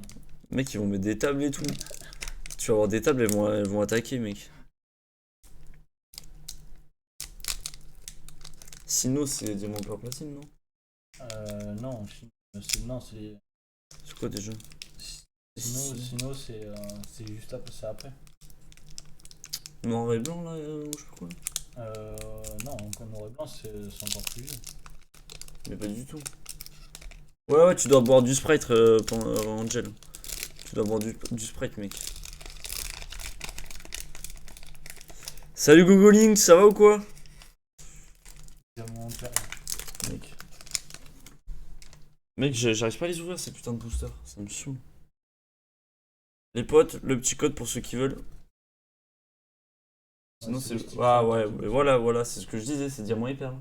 A: Mec ils vont mettre des tables et tout. Tu vas avoir des tables, elles vont attaquer mec. Sino c'est diamant plein platine non?
D: Non, non, c'est.
A: C'est quoi déjà?
D: Sinon, c'est juste après. C'est après.
A: Noir et blanc là, ou je sais pas quoi.
D: Non, encore noir et blanc, c'est encore plus vieux.
A: Mais pas du tout. Ouais ouais tu dois boire du Sprite Angel. Tu dois boire du Sprite mec. Salut Googling, ça va ou quoi?
D: Diamant perle.
A: Mec. Mec, j'arrive pas à les ouvrir ces putains de boosters, ça me saoule. Les potes, le petit code pour ceux qui veulent. Sinon
D: Ouais, c'est le
A: c'est...
D: style
A: Ah
D: shot,
A: ouais,
D: en fait.
A: mais voilà, c'est ce que je disais, c'est diamant et perle.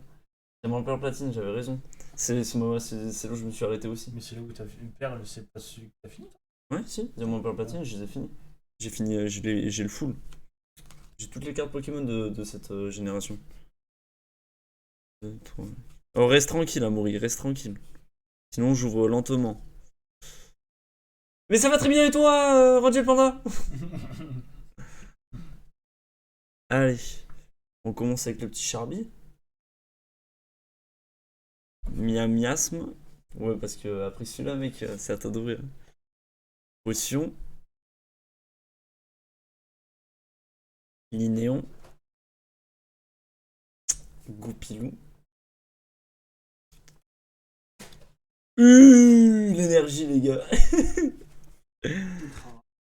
A: Diamant perle platine, j'avais raison. C'est là où je me suis arrêté aussi.
D: Mais c'est là où t'as fait une perle, c'est pas celui que t'as fini.
A: Ouais, si, diamant perle platine, je les ai finis. J'ai fini, j'ai le full. J'ai toutes les cartes Pokémon de cette génération. 2, 3. Oh, reste tranquille, Amaury, reste tranquille. Sinon, j'ouvre lentement. Mais ça va très bien et toi, Roger Panda? Allez, on commence avec le petit Charby. Miasme. Ouais, parce que après celui-là, mec, c'est à toi d'ouvrir. Potion. Linéon. Goupilou. L'énergie, les gars.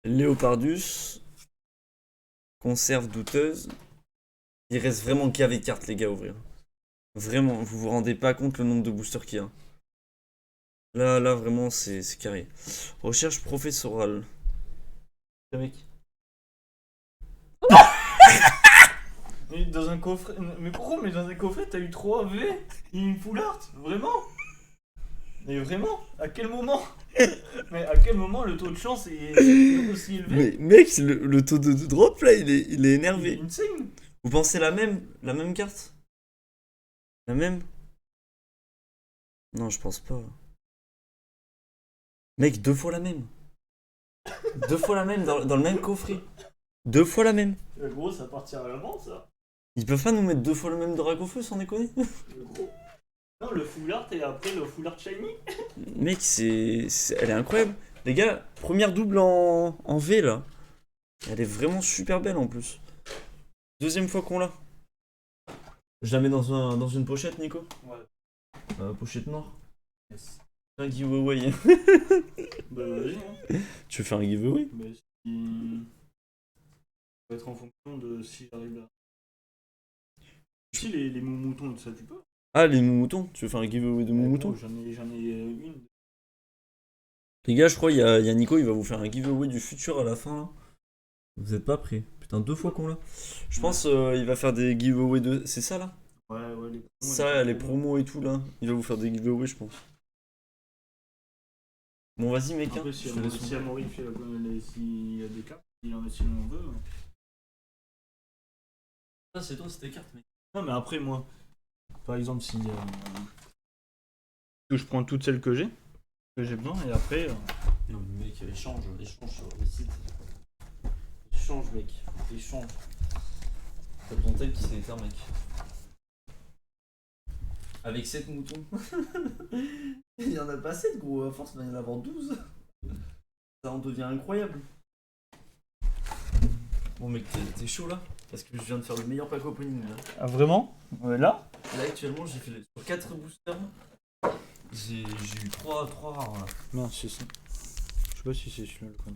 A: Léopardus. Conserve douteuse. Il reste vraiment qu'avec cartes, les gars, à ouvrir. Vraiment, vous vous rendez pas compte le nombre de boosters qu'il y a. Là, vraiment, c'est carré. Recherche professorale. Mec.
D: Mais dans un coffret. Mais pourquoi? Mais dans un coffret, t'as eu 3 V et une full art? Vraiment? Mais vraiment? À quel moment? Mais à quel moment le taux de chance est aussi élevé?
A: Mais mec, le taux de drop là, il est
D: Il est
A: énervé.
D: insane.
A: Vous pensez la même carte? La même? Non, je pense pas. Mec, 2 fois la même. 2 fois la même dans le même coffret. 2 fois la même.
D: Gros, ça partira à l'avance, ça.
A: Ils peuvent pas nous mettre 2 fois le même Dracofeu sans déconner?
D: Gros. Non, le full art et après le full art shiny.
A: Mec, elle est incroyable. Les gars, première double en V là. Elle est vraiment super belle en plus. Deuxième fois qu'on l'a. Je la mets dans une pochette, Nico?
D: Ouais.
A: Pochette noire.
D: Yes.
A: Un giveaway.
D: Bah, vas-y, hein.
A: Tu fais un giveaway?
D: Mais si. Ça va être en fonction de si j'arrive là. Si les moutons et tout ça, tu peux.
A: Ah, les moutons. Tu veux faire un giveaway de moutons?
D: J'en ai une.
A: Les gars, je crois il y a Nico, il va vous faire un giveaway du futur à la fin là. Vous êtes pas prêts. Putain, 2 fois qu'on l'a. Je pense il va faire des giveaways de. C'est ça là?
D: Ouais, les promos.
A: Ça, les promos et tout là. Il va vous faire des giveaways, je pense. Bon, vas-y, mec.
D: Après,
A: Hein,
D: si
A: je te laisse ouvrir.
D: Amaury fait s'il y a des cartes, il en veut.
A: Ça, c'est toi, c'est tes cartes, mec.
D: Non, mais après, moi, par exemple, si je prends toutes celles que j'ai besoin, et après.
A: Non, mais mec, échange sur le site. Échange, mec. Échange. T'as ton tel qui sait faire, mec. Avec 7 moutons. Il y en a pas 7, gros. À force, il va y en avoir 12. Ça en devient incroyable. Bon, mec, t'es chaud là? Parce que je viens de faire le meilleur pack opening là.
D: Ah, vraiment? Là?
A: Là, actuellement, j'ai fait sur 4 boosters. J'ai eu 3 rares là.
D: Non, c'est ça. Je sais pas si c'est celui-là le con.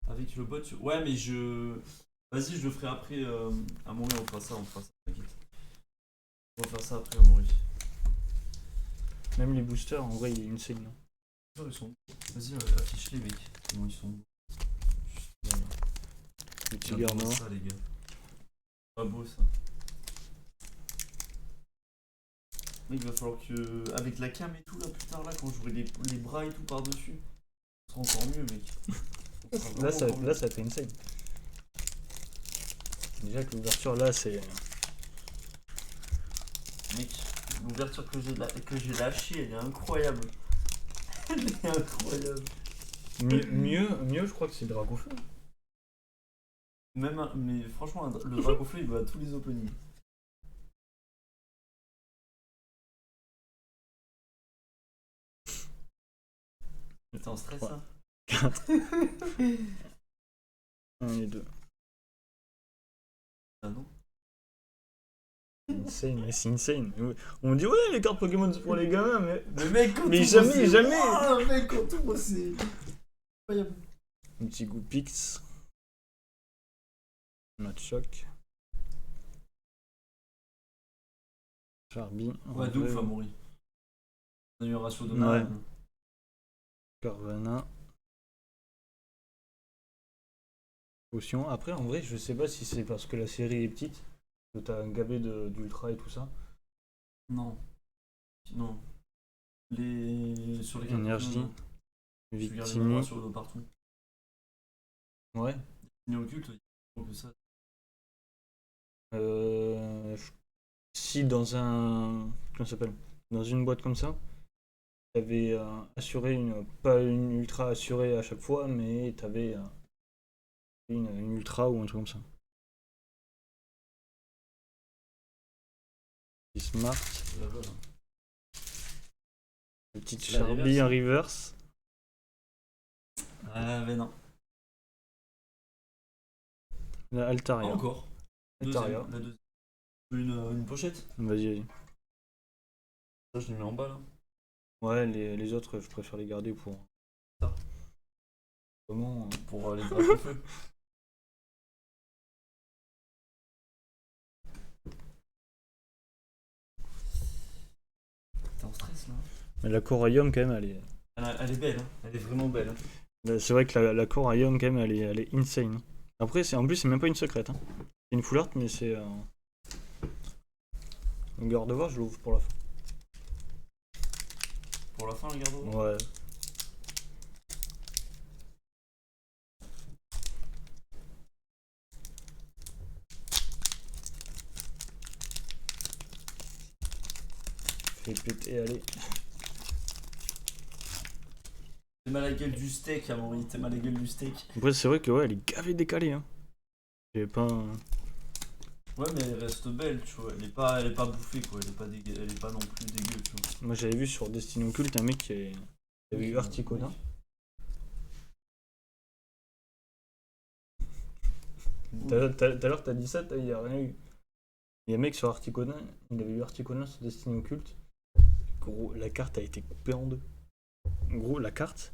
A: Avec le bot, ouais, mais je. Vas-y, je le ferai après. À Maury, on fera ça, t'inquiète. On va faire ça après à Maury.
D: Même les boosters, en vrai, il est insane. Là.
A: Ils sont. Vas-y, affiche-les, mec. Comment ils sont. Juste, voilà.
D: Les petits
A: Regardez
D: garnois.
A: ça, les gars. Pas beau ça. Mec, il va falloir que. Avec la cam et tout, là, plus tard, là, quand j'aurai les bras et tout par-dessus, ce sera encore mieux, mec.
D: Là, ça fait insane. Déjà que l'ouverture là, c'est.
A: Mec, l'ouverture que j'ai lâchée, elle est incroyable. Elle est incroyable.
D: Mieux, je crois que c'est Dracofeu.
A: Même mais franchement, le Dracofeu, il va à tous les openings. T'es en stress,
D: Ouais.
A: là?
D: 4. 1 et 2.
A: Ah non?
D: Insane, mais c'est insane. On me dit, ouais, les cartes Pokémon c'est pour les gamins, mais.
A: Mais mec, quand
D: Mais
A: tout
D: jamais,
A: c'est-
D: jamais.
A: Ah, mec, quand tout c'est incroyable.
D: Un petit goût Pix. Match choc. Charby.
A: Ouais, de ouf, Amaury. On a eu un ratio de
D: Ouais.
A: malade.
D: Carvana. Potion. Après, en vrai, je sais pas si c'est parce que la série est petite, que t'as un gavé d'ultra et tout ça.
A: Non. Non. Sur les cartes
D: Énergie.
A: Pokémon, tu regardes les
D: Victini.
A: mêmes ratios de partout.
D: Ouais.
A: Ni occulte, il y a plus que ça.
D: Si dans un. Comment ça s'appelle? Dans une boîte comme ça, t'avais assuré pas une ultra assurée à chaque fois, mais t'avais une ultra ou un truc comme ça. Smart.
A: Là, voilà.
D: La petite
A: La
D: Charby en reverse.
A: Ah, mais non.
D: La
A: Pas
D: Altaria.
A: encore.
D: Altaria.
A: La deuxième. Une pochette.
D: Vas-y, vas-y.
A: Ça, je les mets en bas là.
D: Ouais, les autres, je préfère les garder pour.
A: Ça.
D: Comment
A: Pour les draps au feu. T'es en stress là?
D: Mais la Coraium, quand même, elle est.
A: Elle est belle, hein. Elle est vraiment belle. Hein.
D: C'est vrai que la Coraium, quand même, elle est insane. Après, en plus, c'est même pas une secrète. Hein. C'est une full art, mais c'est. Le garde-voir, je l'ouvre pour la fin.
A: Pour la fin, regarde.
D: Ouais. Fais péter, allez.
A: T'es mal à la gueule du steak, Amaury. T'es mal à la gueule du steak.
D: Après, c'est vrai que ouais, elle est gavée décalée. Hein. J'ai pas.
A: Ouais, mais elle reste belle, tu vois. Elle est pas bouffée, quoi. Elle est pas non plus dégueu, tu vois.
D: Moi, j'avais vu sur Destiny Occulte un mec qui avait eu Articona. Tout à l'heure, t'as dit ça, il y a rien eu. Il y a un mec sur Articona, il avait eu Articona sur Destiny Occulte. Gros, la carte a été coupée en deux. Gros, la carte,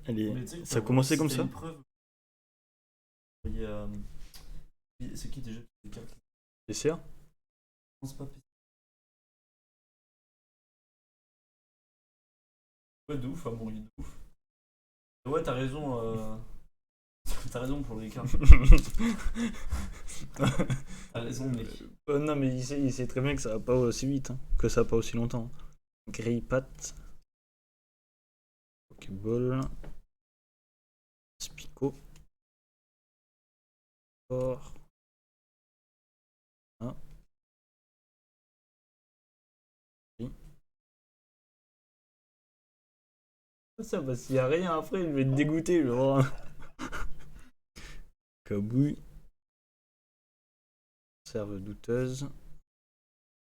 D: elle est.
A: Mais tu sais que
D: Ça a
A: t'as-
D: commencé comme
A: c'était
D: ça.
A: une preuve. Il y a. C'est qui déjà qui fait des cartes?
D: PCA.
A: Non, c'est pas PC. Ouais, de ouf, Amaury, de ouf. Ouais, t'as raison. T'as raison pour les cartes. T'as raison, mec.
D: Non, mais il sait très bien que ça va pas aussi vite, hein, que ça va pas aussi longtemps. Greypat. Pokéball. Spico. Fort. Ah. Oui. Ça, parce qu'il y a rien après, il va être dégoûté, genre. Kabouille. Serve douteuse.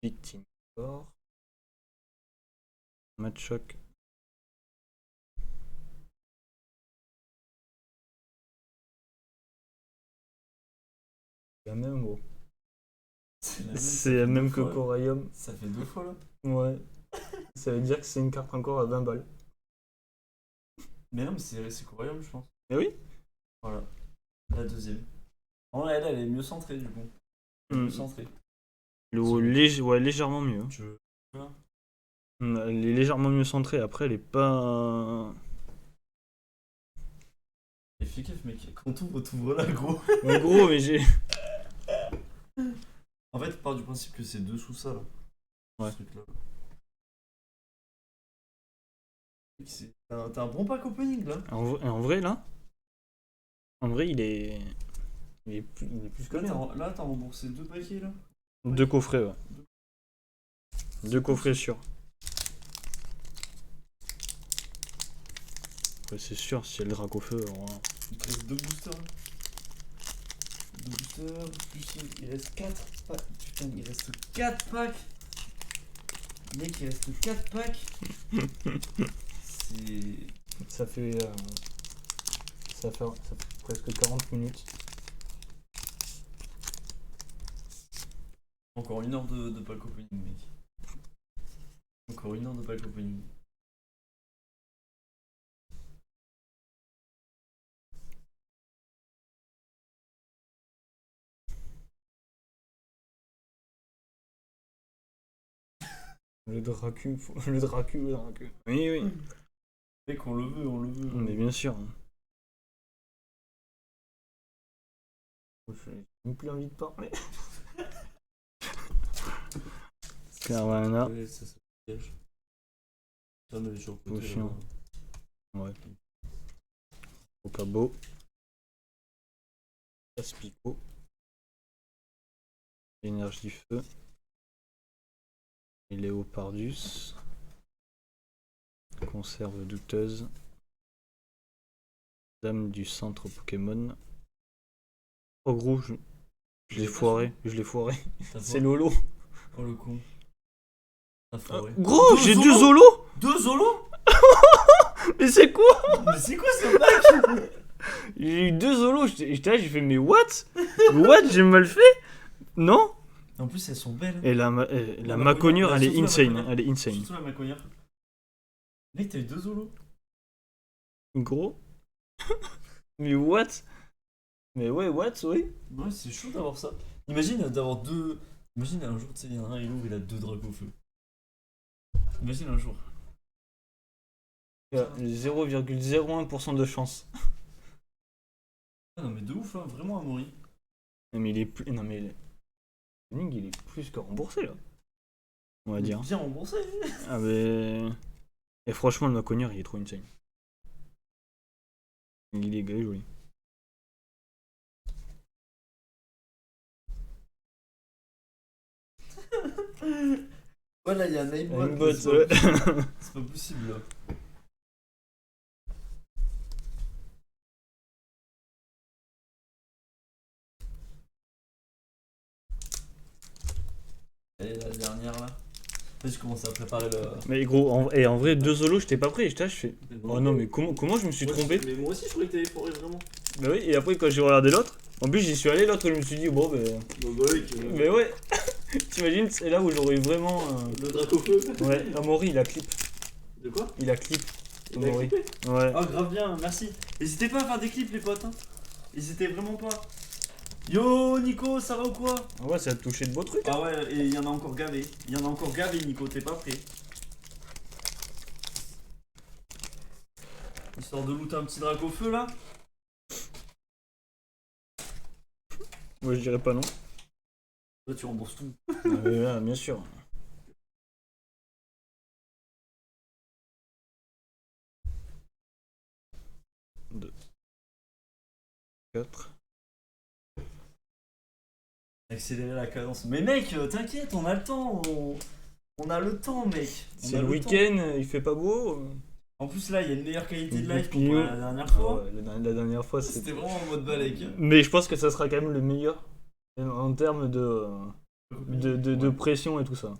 D: Victime fort. Match choc. C'est la même, gros. C'est la même que Coraium.
A: Ça fait 2 fois là.
D: Ouais. Ça veut dire que c'est une carte encore à 20 balles.
A: Mais non, mais c'est Coraium, je pense.
D: Mais oui.
A: Voilà. La deuxième. En vrai, elle est mieux centrée du coup. Mieux centrée.
D: Ouais, légèrement mieux.
A: Tu veux.
D: Elle est légèrement mieux centrée. Après, elle est pas.
A: Et fais gaffe, mec. Quand t'ouvres là, gros.
D: Mais gros, mais j'ai.
A: En fait, part du principe que c'est dessous ça là.
D: Ouais.
A: Ce truc-là. T'as un bon pack opening là.
D: En vrai, là. En vrai, il est. Il est plus que bien.
A: Là, t'as remboursé 2 paquets là.
D: 2 coffrets, ouais. 2 coffrets sûrs. Ouais, c'est sûr, si elle drague au feu. Alors...
A: Il te reste 2 boosters là. 2 boosters, plus il reste 4 packs. Putain, il reste 4 packs. Mec, il reste 4 packs. C'est.
D: Ça fait presque 40 minutes.
A: Encore 1 heure de pack opening, mec. Encore 1 heure de pack opening.
D: Le Dracu. Le Dracu. Oui, oui.
A: Mec, on le veut.
D: Mais bien sûr. J'ai même plus envie de parler. Carvana.
A: Ouais, ça se piège. Ça, mais sur le côté,
D: Potion.
A: là-bas.
D: Ouais. Okabo. Aspico. Énergie feu. Et Léopardus. Conserve douteuse. Dame du centre Pokémon. Oh gros, je l'ai foiré.
A: T'as
D: C'est
A: foiré.
D: Lolo.
A: Oh le con. T'as foiré.
D: Gros, j'ai 2
A: Zolos.
D: Zolos.
A: 2 Zolos?
D: Mais c'est quoi?
A: Mais c'est quoi ce pack?
D: J'ai eu 2 Zolos, j'étais là, j'ai fait mais what? What, j'ai mal fait? Non?
A: En plus, elles sont belles.
D: Et la
A: La
D: Macognure, elle est
A: surtout la
D: insane,
A: Macognure.
D: elle est insane.
A: Surtout la Macognure. Mec, t'as eu 2 Zolos?
D: Gros? Mais what? Mais ouais, what, oui?
A: Ouais, c'est chaud d'avoir ça. Imagine d'avoir 2. Imagine un jour, tu sais, il y en a un, il ouvre, il a 2 dragons au feu. Imagine un jour.
D: Il y a 0,01% de chance.
A: Ah non, mais de ouf, hein, vraiment Amaury.
D: Non mais il est plus... Non mais... Ning, il est plus que remboursé, là. On va dire.
A: Bien remboursé.
D: Ah mais... Et franchement, le Macognure, il est trop insane. Il est joli.
A: Voilà, il y a un aimbot.
D: Aimbot,
A: c'est pas
D: ouais.
A: possible. C'est pas possible là. Et la dernière là. Là, je commence à préparer le.
D: Mais gros, en vrai, 2 solos, j'étais pas prêt. J'étais là, je fais...
A: Mais
D: Oh non, mais comment je me suis trompé?
A: Mais moi aussi, je croyais que t'avais foiré vraiment.
D: Bah oui, et après, quand j'ai regardé l'autre... En plus, j'y suis allé, l'autre, je me suis dit, bon, ben... Mais ouais. T'imagines, c'est là où j'aurais eu vraiment...
A: Le draco feu.
D: Ouais, Amaury, il a clip.
A: De quoi?
D: Il a clip.
A: Il a
D: Amaury.
A: clippé.
D: Ouais.
A: Oh, grave bien, merci. N'hésitez pas à faire des clips, les potes. Hein. N'hésitez vraiment pas. Yo, Nico, ça va ou quoi?
D: Ouais, ça a touché de beaux trucs.
A: Ah ouais, et il y en a encore gavé. Il y en a encore gavé, Nico, t'es pas prêt? Histoire de looter un petit drac au feu là.
D: Moi, je dirais pas non.
A: Là, tu rembourses tout.
D: Ouais, bien sûr. Deux. 4.
A: Accélérer la cadence. Mais mec, t'inquiète, on a le temps. On a le temps, mec. On
D: C'est
A: a
D: le
A: temps.
D: week-end, il fait pas beau.
A: En plus, là, il y a une meilleure qualité de
D: Le
A: live
D: pignon.
A: comparé à la dernière
D: Ah
A: fois.
D: ouais, la dernière fois,
A: C'était
D: c'était...
A: vraiment en mode balèque.
D: Mais je pense que ça sera quand même le meilleur en termes de pression et tout ça.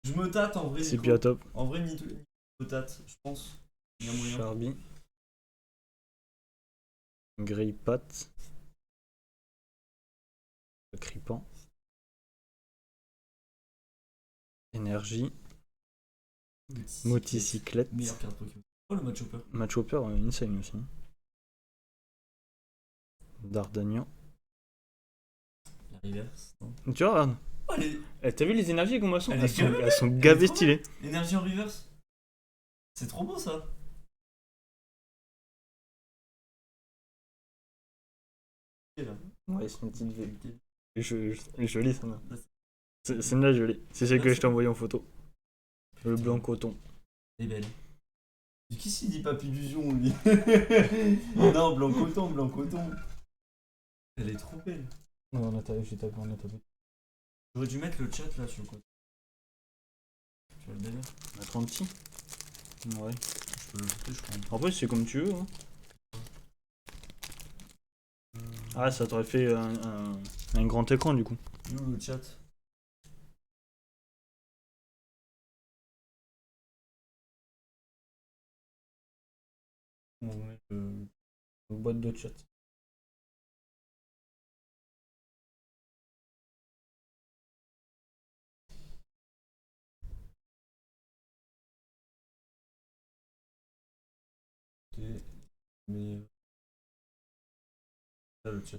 A: Je me tâte en vrai.
D: C'est
A: Nico.
D: bien top.
A: En vrai, Nico, je me tâte, je pense. Il y a moyen.
D: Charby. Grille patte. Cripan. Énergie. Moticyclette.
A: Meilleure carte Pokémon. Oh, le match hopper.
D: Match Hopper, insane aussi. Dardagnan.
A: La reverse. Non.
D: Tu vois, regarde.
A: Oh,
D: T'as vu les énergies comment elles sont?
A: Elle est gavée,
D: Elles sont
A: elle est
D: gavées
A: trop
D: stylées.
A: énergie en reverse. C'est trop beau ça. Ok, là.
D: Ouais, c'est une petite vérité. Jolie, ça. Celle-là, jolie. C'est celle que je t'ai envoyée en photo. Le blanc coton.
A: Elle est belle. Qui s'y dit pas illusion lui? Non, blanc coton, blanc coton. Elle est trop belle.
D: Non, on a tapé.
A: J'aurais dû mettre le chat là sur le côté. Tu vois le délire?
D: On a 30 petits. Ouais.
A: Je peux le jeter, je crois.
D: Après, c'est comme tu veux. Hein. Ah, ça t'aurait fait un grand écran du coup.
A: Où le chat? On met le...
D: Une boîte de chat.
A: Mais... Là, le chat.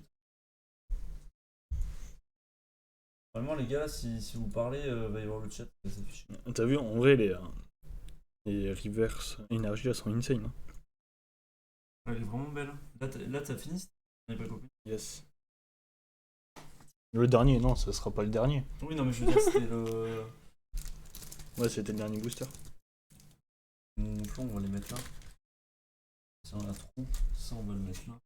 A: Normalement les gars, si vous parlez, va y avoir le chat qui va s'afficher.
D: T'as vu, en vrai, les reverse énergie, elles sont insane. Hein.
A: Elle est vraiment belle. Là t'as fini? On est pas copié.
D: Yes. Le dernier, non, ça sera pas le dernier.
A: Oui, non, mais je veux dire, c'était le.
D: Ouais, c'était le dernier booster.
A: Mon plomb, on va les mettre là. Ça, on a trop. Ça, on va le mettre là.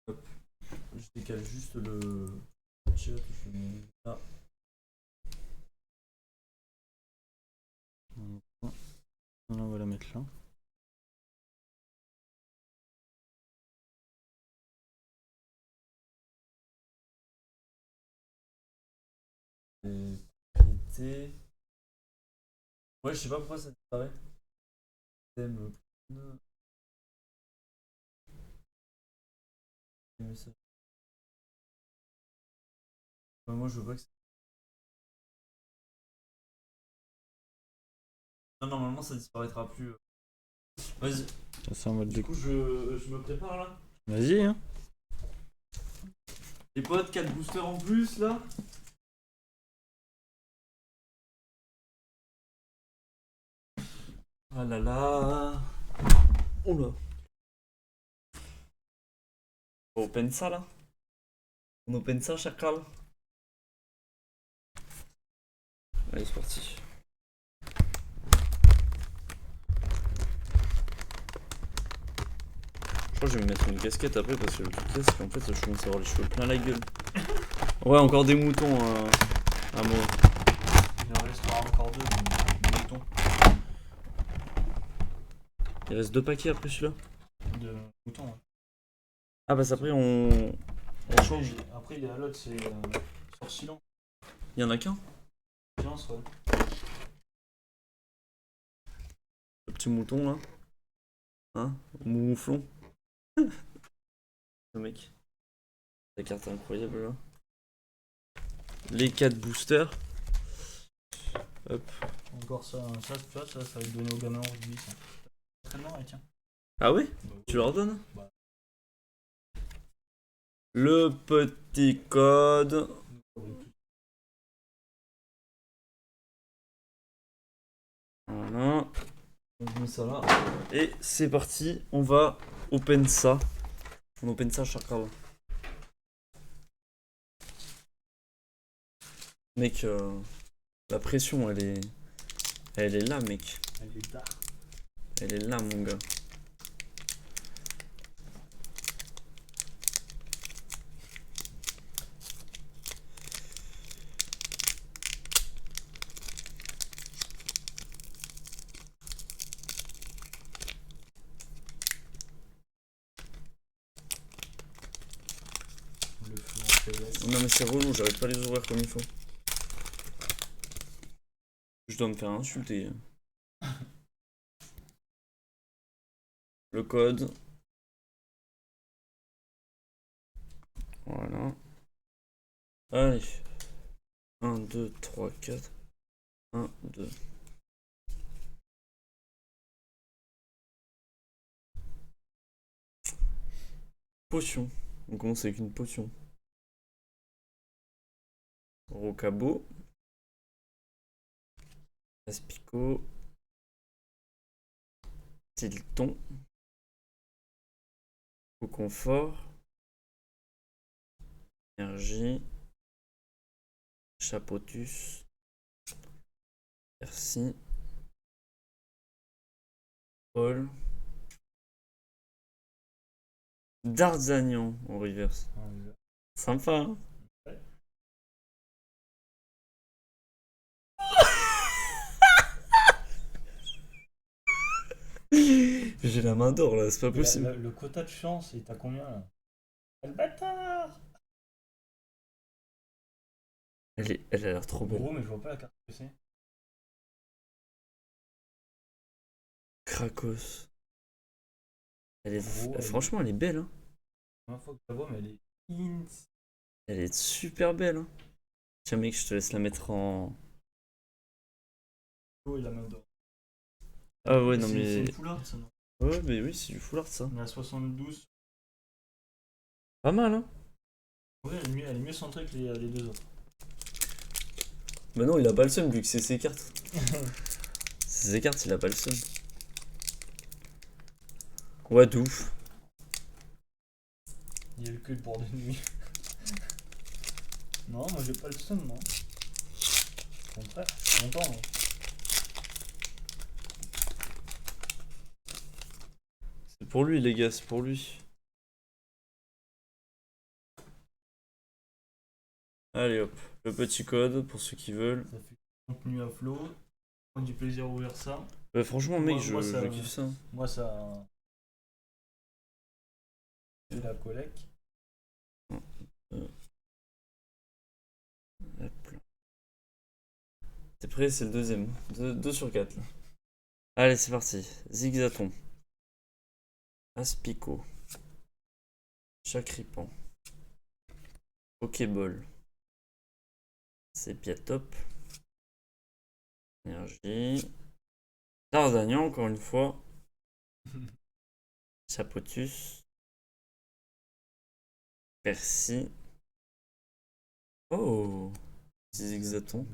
A: Hop. Je décale juste le chat. Je le mets là.
D: On va la mettre là.
A: Et tester. Ouais, je sais pas pourquoi ça disparaît. Thème. Ouais, moi je veux pas que ça. Non, normalement ça disparaîtra plus. Vas-y,
B: C'est en mode
A: du coup je me prépare là.
B: Vas-y, hein.
A: Les potes, 4 boosters en plus là. Ah là là. Oula. On open ça là. On open ça, chacal. Allez, c'est parti. Je crois que je vais me mettre une casquette après parce que le truc c'est qu'en fait je commence à avoir les cheveux plein la gueule. Ouais, encore des moutons à moi.
D: Il en restera encore deux, de moutons.
A: Il reste 2 paquets après celui-là.
D: De moutons, ouais.
A: Ah bah après on change.
D: Après, l'autre, c'est sur silence.
A: Il y en a qu'un.
D: Silence, ouais.
A: Le petit mouton là. Hein, mouflon. Le mec. La carte est incroyable là. Les 4 boosters. Hop.
D: Encore ça, tu vois, ça va être donné aux gamins en rugby, ça. Entraînement, et tiens.
A: Ah ouais?
D: Bah,
A: Tu leur donnes?
D: Bah.
A: Le petit code. Voilà. On met ça là. Et c'est parti. On va open ça. On open ça, Charles. Mec, la pression, elle est là, mec.
D: Elle est là.
A: Elle est là, mon gars.
D: Le feu en PLS.
A: Non mais c'est relou, j'arrive pas à les ouvrir comme il faut. Je dois me faire insulter. Le code. Voilà. Allez. 1, 2, 3, 4. 1, 2. Potion. On commence avec une potion. Rocabo. Aspico. Tilton. Au confort. Énergie. Chapotus. Merci. Paul. D'Arzagnan en reverse. Sympa, hein?
D: Ouais.
A: J'ai la main d'or là, c'est pas possible.
D: Le quota de chance, il t'a combien là? Le bâtard!
A: Elle a l'air trop belle.
D: Gros, mais je vois pas la carte que c'est.
A: Krakos. Elle est,
D: Gros,
A: franchement, elle est belle, hein.
D: La première fois que je la vois, mais elle est ins.
A: Elle est super belle, hein. Tiens, mec, je te laisse la mettre en.
D: Oh, il a main d'or.
A: Ah ouais, non
D: C'est
A: mais.
D: une foulard, ça, non?
A: Ouais, mais oui, c'est du foulard ça.
D: On est à 72.
A: Pas mal, hein.
D: Ouais, elle est mieux centrée que les deux autres.
A: Bah non, il a pas le seum vu que c'est ses cartes. C'est ses cartes, il a pas le seum. Ouais, de ouf.
D: Il y a le cul pour des nuits. Non, moi j'ai pas le seum, moi. Au contraire, je suis content, moi.
A: C'est pour lui, les gars, c'est pour lui. Allez hop, le petit code pour ceux qui veulent.
D: Ça fait contenu à flot. Prends du plaisir à ouvrir ça.
A: Franchement, mec,
D: Moi, ça-
A: je kiffe ça.
D: Moi, ça. C'est la collecte.
A: Hop là. T'es prêt? C'est le deuxième. 2 sur 4 là. Allez, c'est parti. Zigzaton. Aspico. Chacripan. Pokéball. Sépiatop. Énergie. Dardagnan, encore une fois. Chapotus. Percy. Oh! Zigzaton.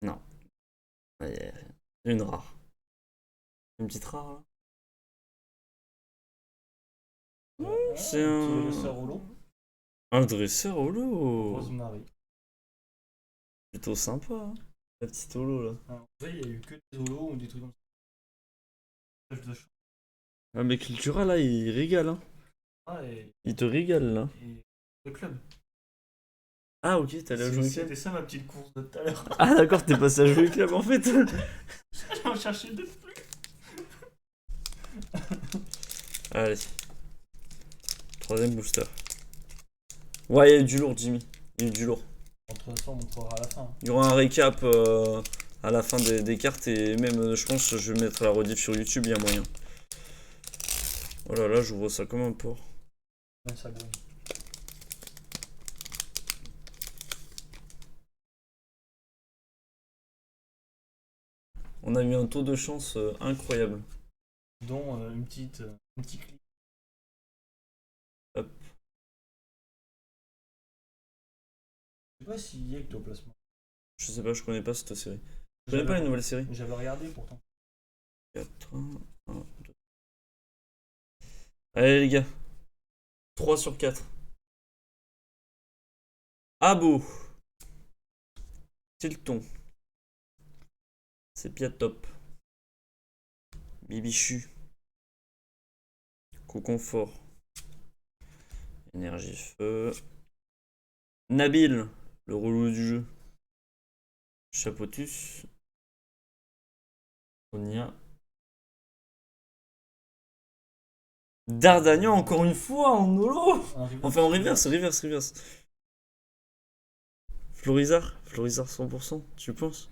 A: Non. Une rare. Une petite rare là. C'est un...
D: dresseur holo.
A: Un dresseur holo.
D: Rosemary.
A: Plutôt sympa, hein, la petite holo là.
D: En vrai, il y a eu que des holos ou des trucs comme ça.
A: Ah mais Cultura là, il régale, hein.
D: Ah, et
A: Il te régale là.
D: le club.
A: Ah ok, t'es allé à jouer au club.
D: C'était ça ma petite course de tout à l'heure.
A: Ah d'accord, t'es passé à jouer au club en fait.
D: J'allais en chercher deux plus.
A: Allez. Troisième booster. Ouais, il y a eu du lourd, Jimmy. Il y a eu du lourd.
D: Entre ça, on montrera à la fin.
A: Il y aura un récap à la fin des cartes et même, je pense, je vais mettre la rediff sur YouTube, il y a moyen. Oh là là, j'ouvre ça comme un porc.
D: Ouais, ça gagne.
A: On a eu un taux de chance incroyable.
D: Dont un petit clic.
A: Hop.
D: Je sais pas s'il y a ectoplasma.
A: Je sais pas, je connais pas cette série. Je connais pas les nouvelles séries.
D: J'avais regardé pourtant.
A: 4, 1, 2. Allez les gars. 3 sur 4. Abo. Tilton. Sépiatop. Bibichu. Coconfort. Énergie feu. Nabil, le relou du jeu. Chapotus. Sonia. Dardagnan encore une fois en holo. Enfin en reverse. Florizard 100%, tu penses?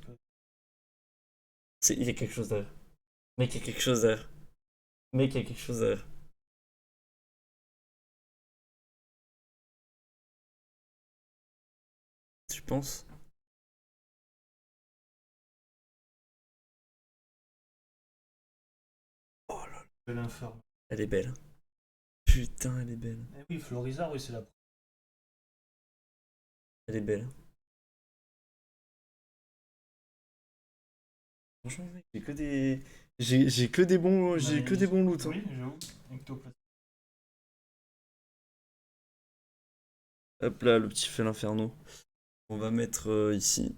A: Il y a quelque chose derrière. Mec, il y a quelque chose derrière. Tu penses? Oh là là.
D: L'infernal.
A: Elle est belle. Putain, elle est belle.
D: Eh oui, Florizard, oui, c'est la.
A: Elle est belle. Franchement, mec, j'ai que des. J'ai que des bons. J'ai que des bons loots. Hein.
D: Oui, j'avoue. Ectoplasma.
A: Hop là, le petit fait l'inferno. On va mettre ici.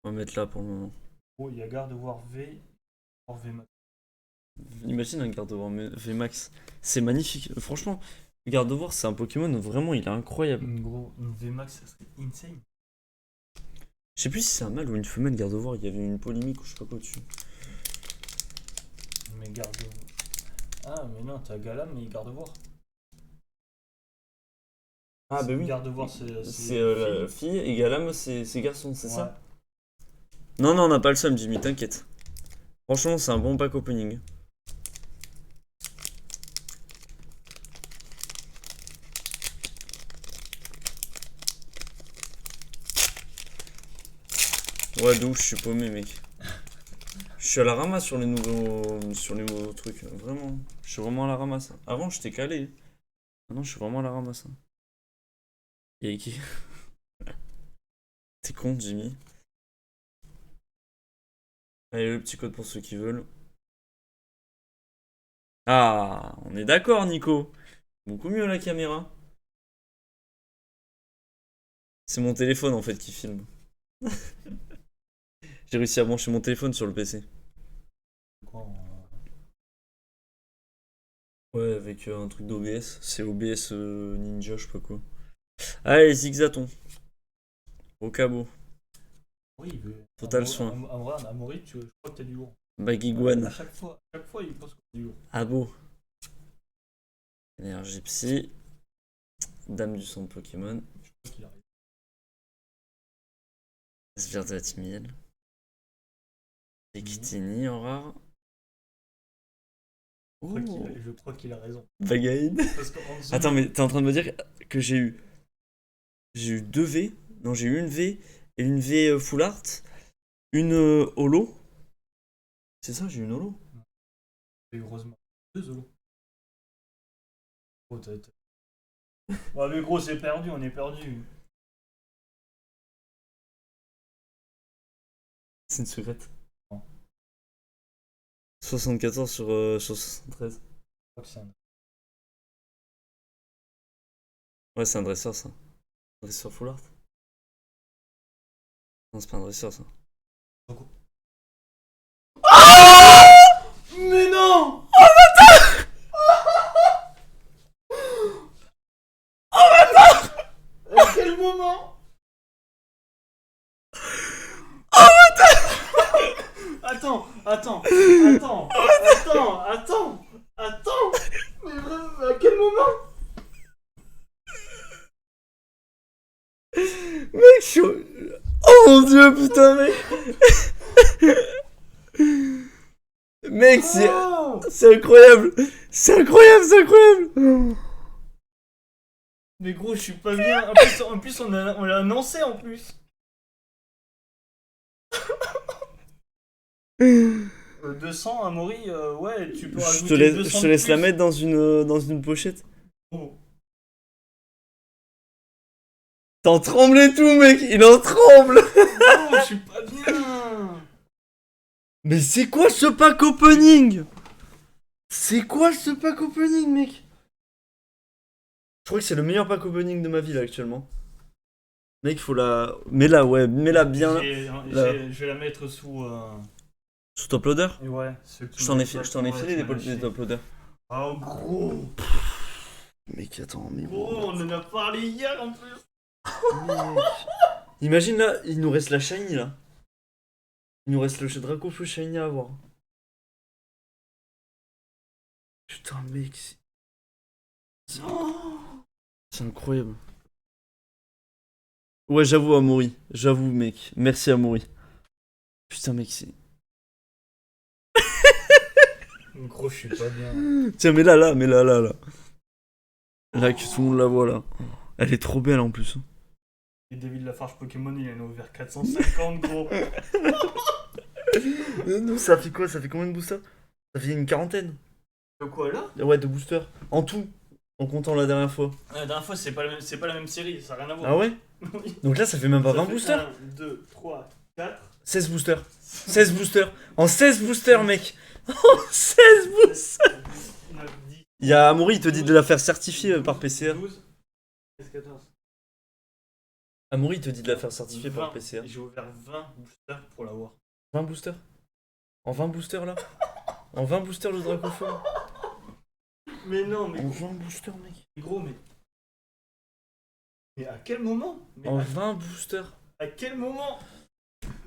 A: On va mettre là pour le moment.
D: Oh, il y a Gardevoir V. Hors VMAX.
A: Imagine un Gardevoir VMAX. C'est magnifique. Franchement, Gardevoir, c'est un Pokémon, vraiment, il est incroyable.
D: Une VMAX, ça serait insane.
A: Je sais plus si c'est un mâle ou une femelle Gardevoir, il y avait une polémique ou je sais pas quoi dessus.
D: Mais Gardevoir. Ah, mais non, t'as Galam et Gardevoir.
A: Ah bah oui.
D: Gardevoir,
A: C'est
D: c'est
A: la fille et Galam, c'est garçon, c'est
D: ouais.
A: ça? Non, non, on n'a pas le seum, Jimmy, t'inquiète. Franchement, c'est un bon pack opening. Ouais, d'où je suis paumé, mec. Je suis à la ramasse sur les nouveaux trucs, vraiment. Je suis vraiment à la ramasse. Avant, j'étais calé. Maintenant, je suis vraiment à la ramasse. Y'a qui? T'es con, Jimmy. Allez, le petit code pour ceux qui veulent. Ah, on est d'accord, Nico. Beaucoup mieux la caméra. C'est mon téléphone en fait qui filme. J'ai réussi à brancher mon téléphone sur le PC.
D: Quoi,
A: Ouais, avec un truc d'OBS. C'est OBS Ninja, je sais pas quoi. Allez, Zigzaton. Au cabot.
D: oui, il veut.
A: Total soin.
D: Amaury, je crois que t'as du lourd.
A: Bagiguan.
D: À chaque fois, il pense que t'as du lourd.
A: Abo. Énergie psy. Dame du centre Pokémon.
D: Je crois qu'il arrive.
A: Sbire de la Team Yell. Victini en rare.
D: Je crois qu'il a raison.
A: Bagaïd.
D: Parce qu'en dessous,
A: Attends, mais t'es en train de me dire que j'ai eu 2 V. Non, j'ai eu une V et une V full art. Une holo. C'est ça, j'ai eu une holo.
D: heureusement. 2 holos. Oh, ouais, mais gros, c'est perdu, on est perdu.
A: C'est une secrète.
D: Non.
A: 74 sur 73.
D: Je crois que c'est un...
A: Ouais, c'est un dresseur ça. Dresseur full art. Non, c'est pas un dresseur ça.
D: Mais non! À quel moment? Attends. Mais vraiment, à quel moment?
A: Mec, je suis... Oh mon dieu, putain, mec. Mec, c'est...
D: Oh,
A: C'est incroyable. C'est incroyable.
D: mais gros, je suis pas bien. En plus on l'a annoncé en plus. 200 Amaury, ouais, tu peux
A: Je
D: rajouter
A: te laisse,
D: 200
A: je te laisse
D: de
A: la
D: plus.
A: mettre dans une pochette.
D: Oh.
A: T'en trembles et tout, mec. Il en tremble.
D: Oh, je suis pas bien.
A: Mais c'est quoi ce pack opening? C'est quoi ce pack opening, mec? Je crois que c'est le meilleur pack opening de ma vie là actuellement. Mec, faut la... Mets-la, ouais, mets-la bien. Là.
D: Je vais la mettre sous...
A: Sous top loader.
D: Et ouais, ceux qui
A: Je t'en ai,
D: m'ont
A: je t'en ai
D: pas-
A: filé
D: tu m'as
A: des
D: lâché.
A: top loader.
D: Oh gros.
A: Mec, attends, mais...
D: Gros, on en a parlé hier en plus.
A: Mec. Imagine là, il nous reste la shiny là. Il nous reste le Dracofeu shiny à avoir. Putain, mec, c'est incroyable. Ouais, j'avoue, Amaury. J'avoue, mec. Merci, Amaury. Putain, mec, c'est...
D: Gros, je suis pas bien.
A: Tiens, mets-la là, mets-la là, là. Là, que tout le monde la voit là. Elle est trop belle en plus.
D: Et David Lafarge Pokémon, il en a ouvert 450 gros.
A: Nous, ça fait quoi? Ça fait combien de boosters? Ça fait une quarantaine.
D: De quoi là?
A: Ouais, de boosters. En tout. En comptant la dernière fois.
D: La dernière fois, c'est pas la même série, ça n'a rien à voir.
A: Ah ouais?
D: Oui.
A: Donc là, ça fait même pas
D: Ça
A: 20
D: fait
A: boosters?
D: 1, 2, 3, 4.
A: 16 boosters. 16 boosters. En 16 boosters, mec. En 16 boosters.
D: 9, 10,
A: Il y a Amaury, il te dit de la faire certifier par PCA.
D: 12, 13, 14.
A: Amaury, il te dit de la faire certifier par
D: 20.
A: PCA.
D: J'ai ouvert 20 boosters pour l'avoir.
A: 20 boosters? En 20 boosters là? En 20 boosters le Dracofeu?
D: Mais non, mais
A: En 20 boosters, mec.
D: gros, mais. Mais à quel moment? Mais
A: En
D: à
A: 20 boosters.
D: quel moment?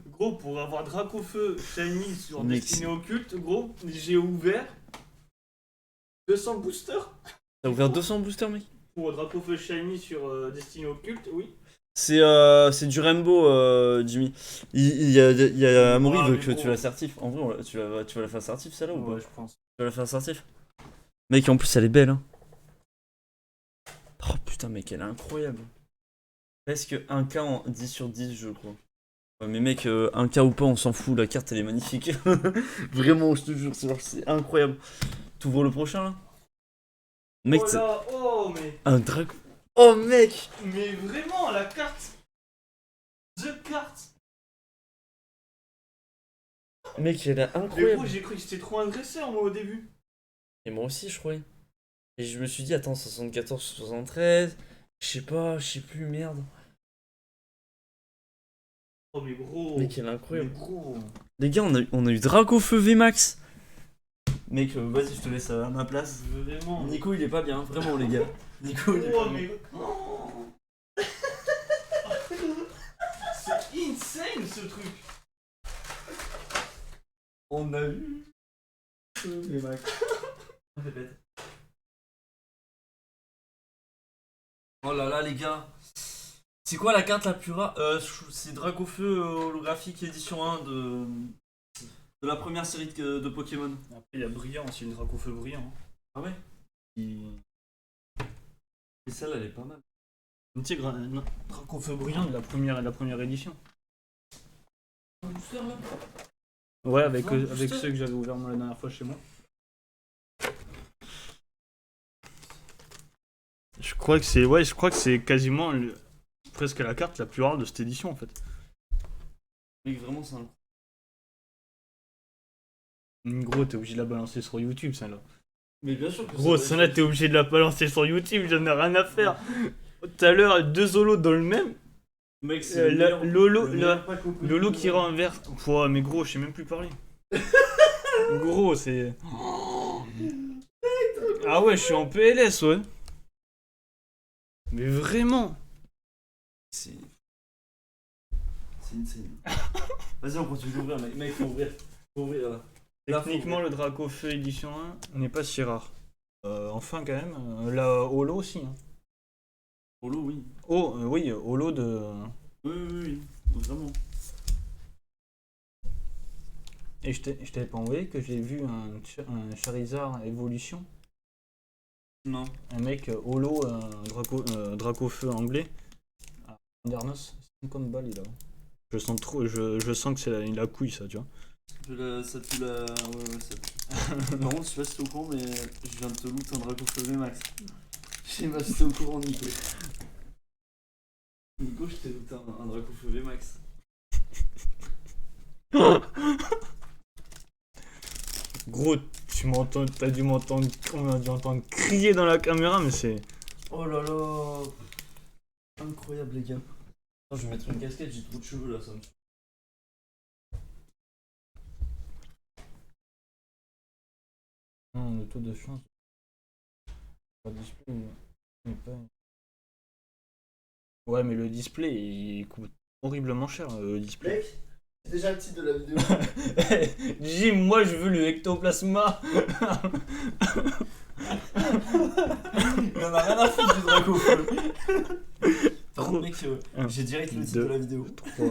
D: Gros, pour avoir Dracofeu Shiny sur
A: Mec,
D: Destiné Occulte, gros, j'ai ouvert 200 boosters
A: T'as ouvert 200 boosters, mec?
D: pour Dracofeu Shiny sur Destiné Occulte, oui.
A: C'est du Rainbow, Jimmy. Il y a Amaury
D: Ah,
A: veut
D: mais
A: que tu
D: gros.
A: la certifs. En vrai, tu vas la faire certif celle-là ou pas?
D: Ouais, je pense.
A: Tu vas la faire certif? Mec, en plus, elle est belle, hein. Oh putain, mec, elle est incroyable. Presque 1K en 10 sur 10, je crois. Ouais, mais mec, 1K ou pas, on s'en fout, la carte elle est magnifique. Vraiment, je te jure, c'est incroyable. T'ouvres le prochain là? Mec,
D: Oh là, oh, mais.
A: un dragon. Oh mec!
D: Mais vraiment, la carte! The carte!
A: Mec, elle est
D: Mais
A: incroyable.
D: gros, j'ai cru que c'était trop agresseur, moi, au début.
A: Et moi aussi, je croyais. Et je me suis dit, attends, 74, 73. Je sais plus, merde.
D: Oh, mais gros.
A: Mec, elle est
D: Mais
A: incroyable.
D: gros.
A: Les gars, on a eu Dracofeu VMAX. Mec, vas-y, je te laisse à ma place.
D: Vraiment.
A: Nico, il est pas bien, vraiment, les gars. Nico, il est
D: Oh,
A: pas bien.
D: mais. Oh. C'est insane ce truc!
A: On a eu. VMAX. Répète. Oh là là, les gars. C'est quoi la carte la plus rare? C'est Dracofeu holographique édition 1 de la première série de Pokémon.
D: Après, il y a Brillant aussi, le Dracofeu Brillant.
A: Ah ouais?
D: Et
A: celle-là, elle est pas mal.
D: tu sais, Dracofeu Brillant de la première édition.
A: Un booster là?
D: Ouais, avec
A: Non,
D: avec
A: booster.
D: ceux que j'avais ouverts moi la dernière fois chez moi. Je crois que c'est quasiment presque la carte la plus rare de cette édition en fait.
A: Mec, vraiment, c'est un.
D: Gros, t'es obligé de la balancer sur YouTube, celle-là.
A: Mais bien sûr que
D: Gros, celle-là, t'es obligé de la balancer sur YouTube, j'en ai rien à faire. Tout à l'heure, 2 Zolos dans le même.
A: Mec, c'est le meilleur-
D: Lolo,
A: le meilleur pack au
D: Lolo
A: Pokémon.
D: qui rend un verre. Pouah, mais gros, je sais même plus parler. Gros, c'est. Ah ouais, je suis en PLS, ouais. Mais vraiment.
A: C'est insane. Vas-y, on continue d'ouvrir, mec. Mec, faut ouvrir. Faut ouvrir là. Là, faut
D: Techniquement,
A: ouvrir.
D: le Dracofeu édition 1 n'est pas si rare. Enfin, quand même. La Holo aussi. Hein.
A: Holo, oui.
D: Oh, oui, Holo de.
A: Oui. Vraiment.
D: Et je t'avais pas envoyé que j'ai vu un Charizard évolution.
A: Non.
D: Un mec holo, Dracofeu anglais. À Andernos, 50 balles il a. Je sens que c'est la couille ça, tu vois.
A: Ça pue la. Ouais, ça pue. Par contre, je sais pas si t'es au courant, mais je viens de te loot un Dracofeu VMAX. Je sais pas si t'es au courant, Nico. Nico, je t'ai looté un Dracofeu VMAX.
D: Gros, t'as dû m'entendre, on a dû entendre crier dans la caméra, mais c'est.
A: Oh là là. Incroyable, les gars. Attends, je vais mettre une casquette, j'ai trop de cheveux là, ça me.
D: Non, le taux de chance. Pas display, mais pas. Ouais, mais le display il coûte horriblement cher le display.
A: Mec, c'est déjà le titre de la vidéo.
D: Jim, moi je veux le ectoplasma.
A: Il en a rien à foutre du Dracofeu. Par contre, mec, j'ai direct le titre
D: Deux.
A: de la vidéo.
D: 3.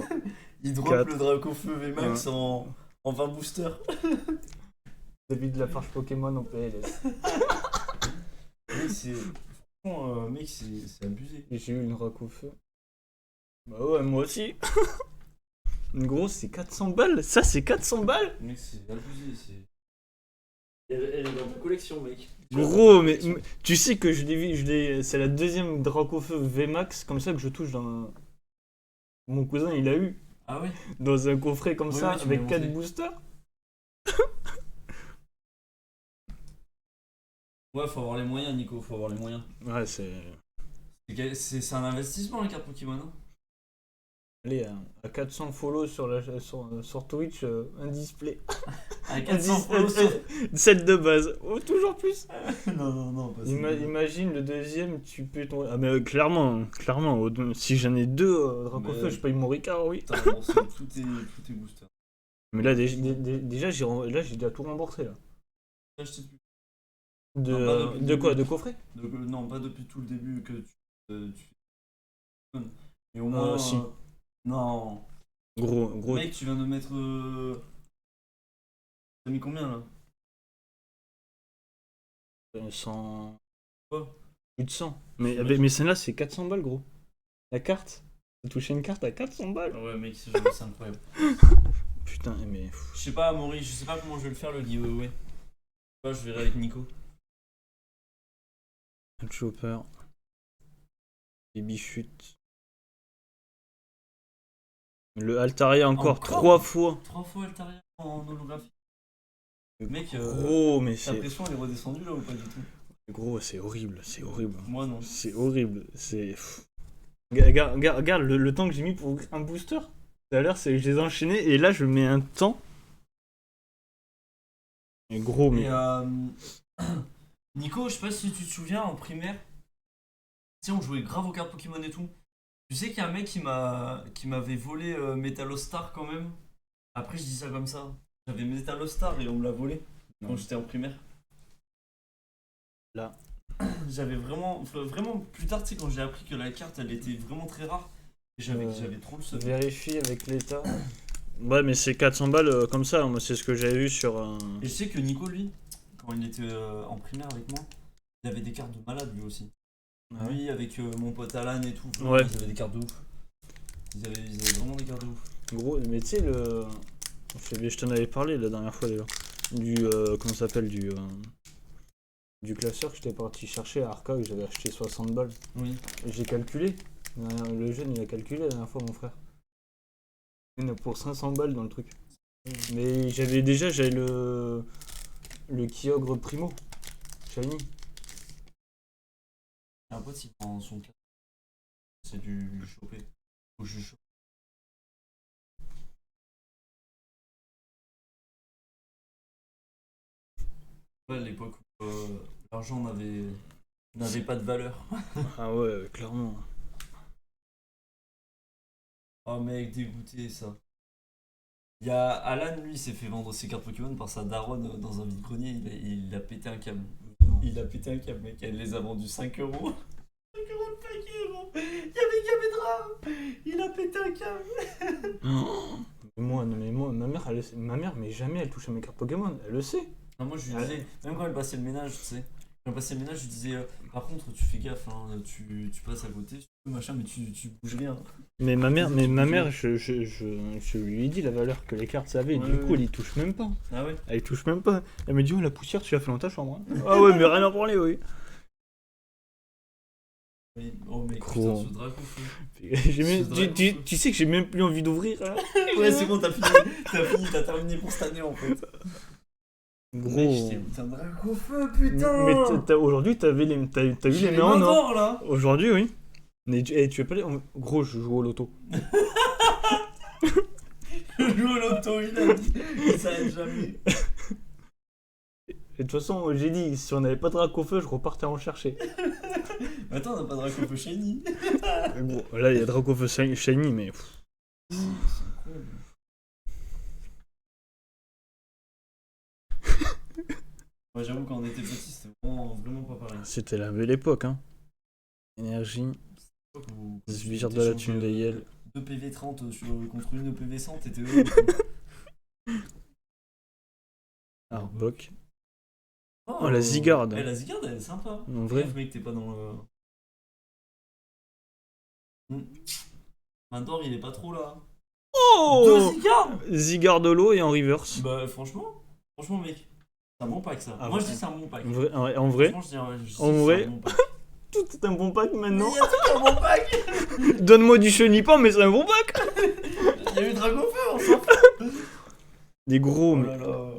A: Il drop
D: Quatre.
A: le Dracofeu VMAX en 20 boosters.
D: David Lafarge Pokémon en PLS.
A: Mec, c'est. Franchement, mec, c'est abusé.
D: Et j'ai eu une Dracofeu. Bah ouais, moi aussi. Gros, c'est 400 balles. Ça, c'est 400 balles.
A: Mec, c'est abusé, c'est. Elle est dans ta collection, mec.
D: Gros, mais tu sais que c'est la deuxième Dracofeu VMAX comme ça que je touche dans. Mon cousin, il a eu
A: Ah ouais?
D: dans un coffret comme
A: Ouais,
D: ça
A: ouais, tu
D: avec
A: m'as
D: 4
A: montré.
D: boosters.
A: Ouais, faut avoir les moyens, Nico, faut avoir les moyens.
D: Ouais, c'est.
A: C'est un investissement, la carte Pokémon. Hein.
D: Allez, à 400 follow sur Twitch, un display.
A: À 400 follow sur.
D: Celle de base. Oh, toujours plus.
A: Non, pas ça.
D: Imagine le deuxième, tu peux tomber. Ah, mais clairement, si j'en ai 2 Dracofeu,
A: Mais-
D: je paye mon Ricard, oui.
A: T'as remboursé tous tes boosters.
D: Mais là, déjà, j'ai déjà tout remboursé là.
A: T'as acheté depuis.
D: De,
A: Non, pas depuis le
D: de quoi?
A: début.
D: De coffret?
A: Non, pas depuis tout le début que tu fais. Mais au moins.
D: Si.
A: Non.
D: Gros.
A: Mec, tu viens de mettre. T'as mis combien là?
D: 100.
A: Quoi?
D: Plus de 100. Mais celle-là, c'est 400 balles, gros. La carte. J'ai touché une carte à 400 balles.
A: Ah ouais, mec, c'est incroyable.
D: Putain, mais.
A: Je sais pas, Amaury, je sais pas comment je vais le faire le giveaway. Je verrai avec Nico.
D: Un chopper. Des bichutes. Le Altaria encore
A: Encore
D: 3 fois.
A: 3 fois Altaria en holographie. Mec,
D: Gros, mais
A: la
D: c'est.
A: pression elle est redescendue là ou pas du tout?
D: Gros, c'est horrible.
A: Moi non.
D: C'est horrible. C'est. Regarde le temps que j'ai mis pour ouvrir un booster. Tout à l'heure, je les ai enchaînés et là, je mets un temps. Et gros, mais.
A: Et Nico, je sais pas si tu te souviens en primaire, tu sais, on jouait grave aux cartes Pokémon et tout. Tu sais qu'il y a un mec qui m'avait volé Metalostar quand même. Après, je dis ça comme ça. J'avais Metalostar et on me l'a volé quand j'étais en primaire.
D: Là.
A: j'avais vraiment plus tard, tu sais, quand j'ai appris que la carte elle était vraiment très rare, j'avais trop le seum.
D: Vérifie avec l'état. Ouais, mais c'est 400 balles comme ça, moi c'est ce que j'avais vu sur un.
A: Et je sais que Nico, lui, quand il était en primaire avec moi, il avait des cartes de malade lui aussi.
D: Ah ouais.
A: Lui, avec mon pote Alan et tout,
D: Ouais.
A: ils avaient des cartes de ouf. Ils avaient vraiment des cartes de ouf.
D: Gros, mais tu sais, je t'en avais parlé la dernière fois déjà. Comment ça s'appelle du classeur que j'étais parti chercher à Arca, que j'avais acheté 60 balles.
A: Oui.
D: Et j'ai calculé. Le jeune, il a calculé la dernière fois, mon frère. Il y en a pour 500 balles dans le truc. Mais j'avais le Kyogre Primo. Shiny.
A: Un pote, il prend son classeur. C'est du chopé. Faut que je chope. Ouais, à l'époque où l'argent n'avait pas de valeur.
D: Ah ouais, clairement.
A: Oh mec, dégoûté ça. Il y a Alan, lui, il s'est fait vendre ses cartes Pokémon par sa daronne dans un vide-grenier. Il a pété un câble. Il a pété un câble, mec. Elle les a vendus 5 €. 5 € le paquet, gros. Il y avait jamais de rare. Il a pété un câble.
D: Moi, ma mère, mais jamais elle touche à mes cartes Pokémon, elle le sait.
A: Non, moi, je lui disais, même quand elle passait le ménage, tu sais. Quand elle passait le ménage, je lui disais, par contre, tu fais gaffe, hein, tu passes à côté, machin, mais tu bouges rien.
D: Mais ma mère, je lui ai dit la valeur que les cartes avaient,
A: Ouais,
D: du coup,
A: ouais.
D: elle y touche même pas.
A: Ah ouais?
D: Elle y touche même pas. Elle me dit, oh la poussière, tu l'as fait dans ta chambre. Hein. Ah ouais, mais rien à branler, oui.
A: Oui. Oh mec,
D: Gros.
A: putain, ce dragon fou.
D: Tu sais que j'ai même plus envie d'ouvrir. Hein.
A: Ouais, c'est bon, t'as terminé pour cette année en fait.
D: Gros.
A: Mec, j'étais putain de dragon feu, putain!
D: Mais aujourd'hui, t'as vu les
A: J'ai
D: mains en or.
A: d'or là!
D: Aujourd'hui, oui. Mais tu veux pas aller. Gros, je joue au loto.
A: Je joue au loto, il a dit. Il s'arrête jamais.
D: Et de toute façon, j'ai dit, si on n'avait pas de Dracofeu, je repartais en chercher.
A: Mais attends, on n'a pas de dragon feu shiny.
D: Gros, là, il y a Dracofeu Shiny, mais.
A: Moi, j'avoue, quand on était petit, c'était vraiment pas pareil.
D: C'était la belle époque, hein. Énergie, sbire de la thune des Yel.
A: 2 PV 30 contre une PV 100, t'étais heureux.
D: Arbok. Oh, la Zygarde.
A: La Zygarde, elle est sympa.
D: En vrai.
A: Bref, mec, t'es pas dans le. Mandor, il est pas trop là.
D: Oh
A: 2 Zygarde!
D: Zygardolo et en reverse.
A: Bah, franchement, mec, c'est un bon pack ça.
D: Ah,
A: Moi,
D: ouais.
A: je dis c'est un bon pack.
D: En vrai,
A: Franchement, je dis
D: En
A: c'est
D: vrai.
A: un bon pack.
D: tout est un bon pack maintenant.
A: Il y a tout un bon pack!
D: Donne-moi du chenipan, mais c'est un bon pack.
A: Il y a eu Dragofeu, on s'en fout!
D: Des gros,
A: Oh
D: mais.
A: là là.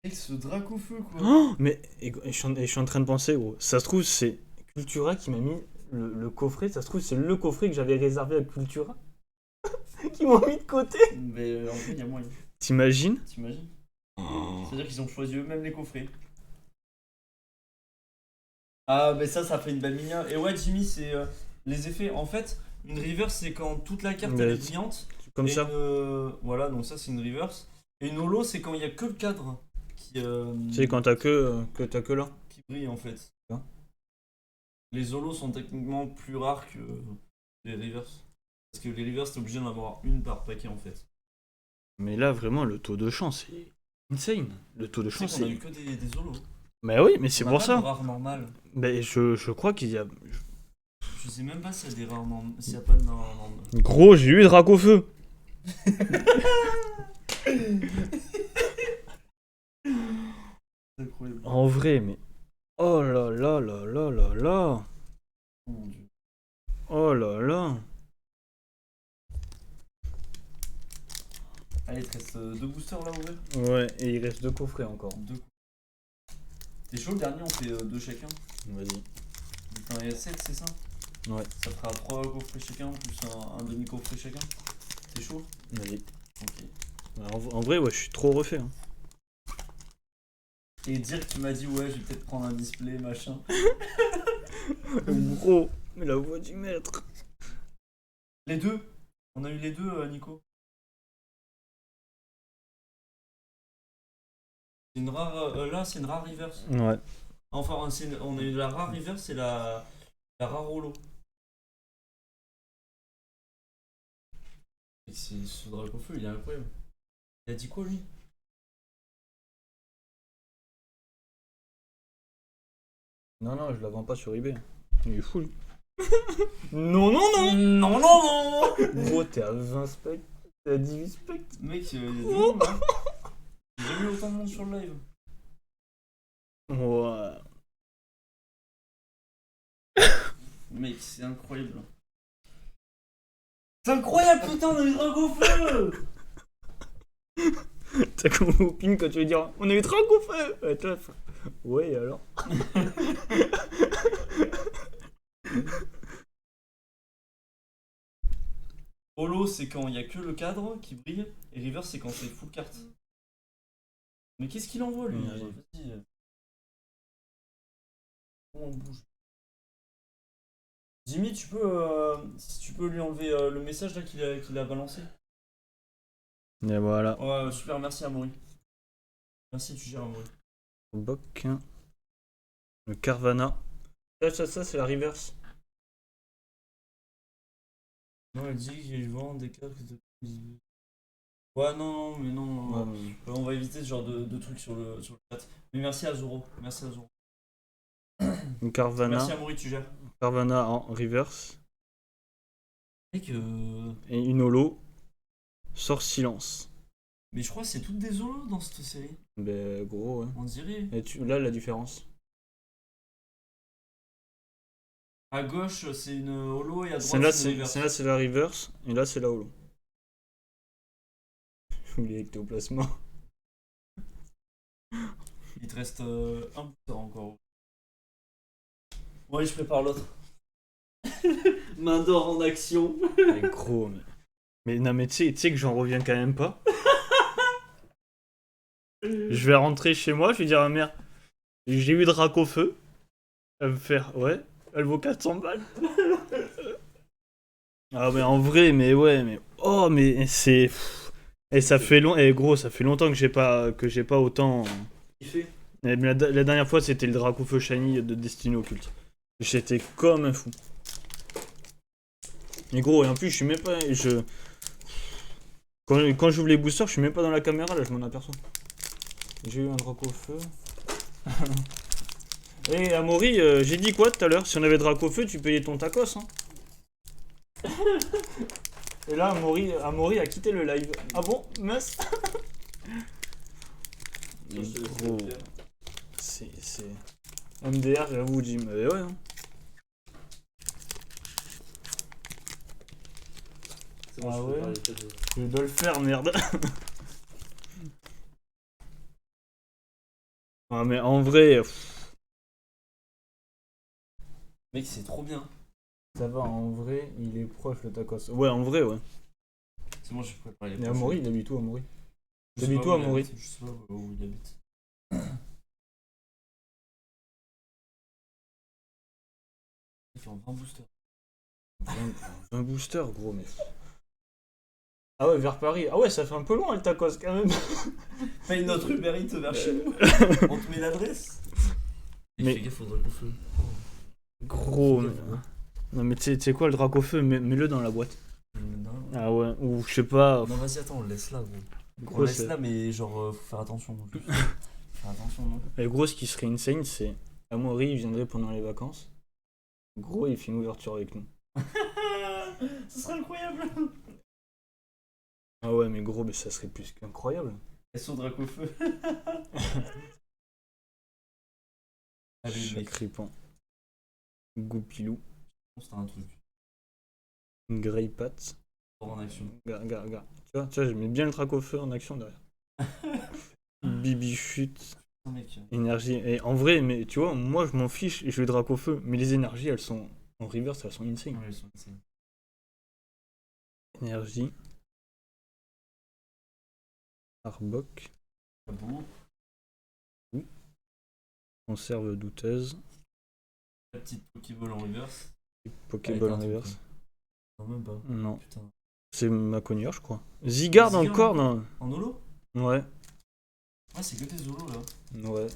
A: Mec, ce Dracofeu quoi.
D: Oh, mais je suis en train de penser, gros. Ça se trouve, c'est Cultura qui m'a mis le coffret. Ça se trouve, c'est le coffret que j'avais réservé à Cultura. Qui m'ont mis de côté.
A: Mais en fait, il y a moyen.
D: T'imagines?
A: T'imagines? C'est-à-dire qu'ils ont choisi eux-mêmes les coffrets. Ah, mais ça fait une belle minière. Et ouais, Jimmy, c'est les effets. En fait, une reverse, c'est quand toute la carte elle est brillante.
D: Comme
A: Et
D: ça.
A: voilà, donc ça, c'est une reverse. Et une holo, c'est quand il y a que le cadre qui.
D: Tu sais, quand t'as que là.
A: Qui brille en fait.
D: Hein.
A: Les holos sont techniquement plus rares que les reverse. Parce que les reverse, t'es obligé d'en avoir une par paquet en fait.
D: Mais là, vraiment, le taux de chance, c'est insane. Le taux de
A: Tu sais
D: chance,
A: qu'on a
D: c'est.
A: eu que des holos.
D: Mais oui, mais c'est
A: On a
D: pour
A: pas
D: ça.
A: de rares normales.
D: Mais je crois qu'il y a.
A: Je sais même pas s'il y a des rares normales. S'il y a pas de rares normales.
D: Gros, j'ai eu Dracofeu.
A: C'est incroyable.
D: En vrai, mais. Oh là là là là là là.
A: Oh mon dieu.
D: Oh là là.
A: Allez, il te reste 2 boosters là ouverts.
D: Ouais, et il reste 2 coffrets encore.
A: 2. T'es chaud le dernier, on fait 2 chacun.
D: Vas-y.
A: Putain, il y a 7, c'est ça?
D: Ouais.
A: Ça fera 3 coffrets chacun, plus un demi-coffret chacun. T'es chaud?
D: Vas-y.
A: Ok.
D: En vrai, ouais, je suis trop refait. Hein.
A: Et dire que tu m'as dit, ouais, je vais peut-être prendre un display, machin.
D: Gros, mais la voix du maître.
A: Les deux. On a eu les deux, Nico. C'est une rare. Là, c'est une rare reverse.
D: Ouais.
A: Enfin, on a eu la rare reverse et la rare holo. Et ce Dracofeu, il est incroyable. Il a dit quoi lui?
D: Non, non, je la vends pas sur eBay. Il est fou, lui. Non, non, non.
A: Non, non, non.
D: Gros, t'es à 20 specs. T'es à 18 specs.
A: Mec, il y a du monde hein. J'ai jamais eu autant de monde sur le live.
D: Ouais.
A: Mec, c'est incroyable. C'est incroyable, putain, on a eu Dracofeu.
D: T'as comme au ping quand tu veux dire on a eu Dracofeu. Ouais, toi, ouais, alors.
A: Holo, c'est quand il y a que le cadre qui brille. Et reverse, c'est quand c'est full carte. Mais qu'est-ce qu'il envoie lui? Vas-y. On bouge. Jimmy, si tu peux lui enlever le message là qu'il a balancé.
D: Et voilà.
A: Ouais, super, merci Amaury. Merci, tu gères Amaury.
D: Boc. Le Carvana. Ça c'est la reverse.
A: Non, elle dit qu'il vend des cartes de... Ouais, non, mais non.
D: Ouais, mais...
A: On va éviter ce genre de trucs sur le chat. Mais merci à Zoro. Merci à Zoro.
D: Le Carvana.
A: Merci Amaury, tu gères.
D: Carvana en reverse.
A: Mec,
D: Et une holo. Sort silence.
A: mais je crois que c'est toutes des holos dans cette série.
D: Ben gros, ouais.
A: On dirait.
D: Et là, la différence.
A: À gauche, c'est une holo et à droite,
D: Celle-là,
A: c'est une reverse.
D: celle-là, c'est la reverse. Et là, c'est la holo. Il est ectoplasma.
A: Il te reste un booster encore. Bon, allez, je prépare l'autre. Main d'or en action.
D: Mais gros, mais non, mais tu sais que j'en reviens quand même pas. Je vais rentrer chez moi, je vais dire à ma mère, j'ai eu Dracofeu. Elle va me faire, ouais, elle vaut 400 balles. Ah, mais en vrai, mais ouais, mais oh, mais c'est. Et ça fait et gros, ça fait longtemps que j'ai pas autant.
A: Il fait.
D: Mais la dernière fois, c'était le Dracofeu Shiny de Destiny Occulte. J'étais comme un fou. Mais gros, et en plus, je suis même pas. Quand j'ouvre les boosters, je suis même pas dans la caméra, là, je m'en aperçois. J'ai eu un Dracofeu. Et Amaury, j'ai dit quoi tout à l'heure? Si on avait Dracofeu, tu payais ton tacos, hein. Et là, Amaury a quitté le live. Ah bon, mince. Gros, c'est... MDR, j'avoue, Jim. Mais ouais, hein. Ah ouais. Je dois le faire, merde. Ah mais en vrai...
A: Mec, c'est trop bien.
D: Ça va, en vrai, il est proche le tacos. Ouais, en vrai, ouais.
A: C'est bon, j'ai préparé les
D: Mais
A: prochains.
D: Amaury, il habite où, Amaury?
A: Je sais
D: T'habites
A: pas
D: où,
A: où il
D: Amaury?
A: habite, je sais pas où il habite. Il fait un grand booster.
D: Un booster, gros, mais... Ah ouais, vers Paris. Ah ouais, ça fait un peu loin, le tacos, quand même.
A: Paye notre Uber Eats vers chez nous. On te met l'adresse.
D: Mais-
A: Fais gaffe, faudrait qu'on feu.
D: Gros,
A: Fais
D: mais...
A: gaffe, gros.
D: Non mais tu sais quoi, le Dracofeu, mets-le dans la boîte.
A: Je vais le mettre dans la-
D: Ah ouais, ou je sais pas...
A: Non, vas-y, attends, on le laisse là, gros. On
D: Gros,
A: le laisse
D: c'est...
A: là, mais genre, faut faire attention. Faut faire attention, non?
D: Et gros, ce qui serait insane, c'est... Amaury, il viendrait pendant les vacances. Gros, il fait une ouverture avec nous.
A: Ce serait incroyable.
D: Ah ouais, mais gros, mais ça serait plus qu'incroyable.
A: Elles sont Dracofeu. Allez, mec,
D: Chacripant. Goupilou.
A: c'est un truc.
D: Grey Pat.
A: Fort en action.
D: Regarde. Tu vois, je mets bien le Dracofeu en action derrière. Bibichute.
A: Putain, mec.
D: Énergie. Et en vrai, mais tu vois, moi je m'en fiche, je vais Dracofeu. Mais les énergies, elles sont en reverse, elles sont insane.
A: Ouais, ils sont insane.
D: Énergie. Arbok.
A: Ah bon?
D: Conserve douteuse.
A: La petite Pokéball en reverse.
D: Pokéball en
A: Avec un
D: reverse.
A: truc. Non, même pas.
D: Non.
A: Putain.
D: C'est ma cognure, je crois. Zygarde
A: Zygarde
D: encore,
A: encore
D: non?
A: En holo?
D: Ouais.
A: Ouais, c'est que des holos là.
D: Ouais.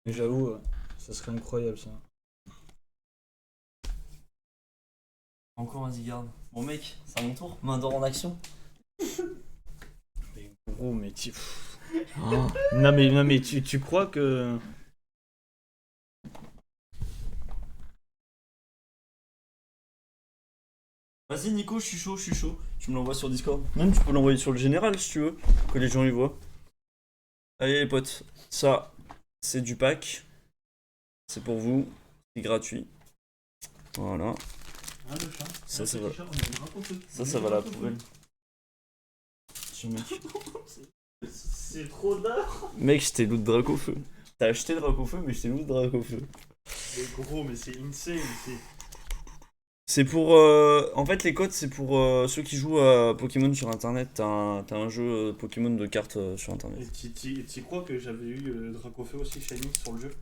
D: Mais j'avoue, ça serait incroyable ça.
A: Encore un Zygarde. Bon mec, c'est à mon tour. Main d'or en action.
D: Mais gros, mais tu. Non mais tu crois que.
A: Vas-y Nico, je suis chaud, je suis chaud. Tu me l'envoies sur Discord. Même tu peux l'envoyer sur le général si tu veux, que les gens y voient. Allez les potes, ça c'est du pack. C'est pour vous, c'est gratuit. Voilà.
D: Ah, le chat.
A: Ça, ça
D: le
A: va.
D: chat, on a un drapeau feu.
A: Ça va à la poubelle.
D: C'est trop d'art.
A: Mec, je t'ai loot Dracofeu. T'as acheté Dracofeu, mais je t'ai loot Dracofeu.
D: Mais gros, mais c'est insane.
A: C'est pour. En fait, les codes, c'est pour ceux qui jouent à Pokémon sur internet. T'as un jeu Pokémon de cartes sur internet.
D: Et tu crois que j'avais eu Dracofeu aussi Shiny sur le jeu?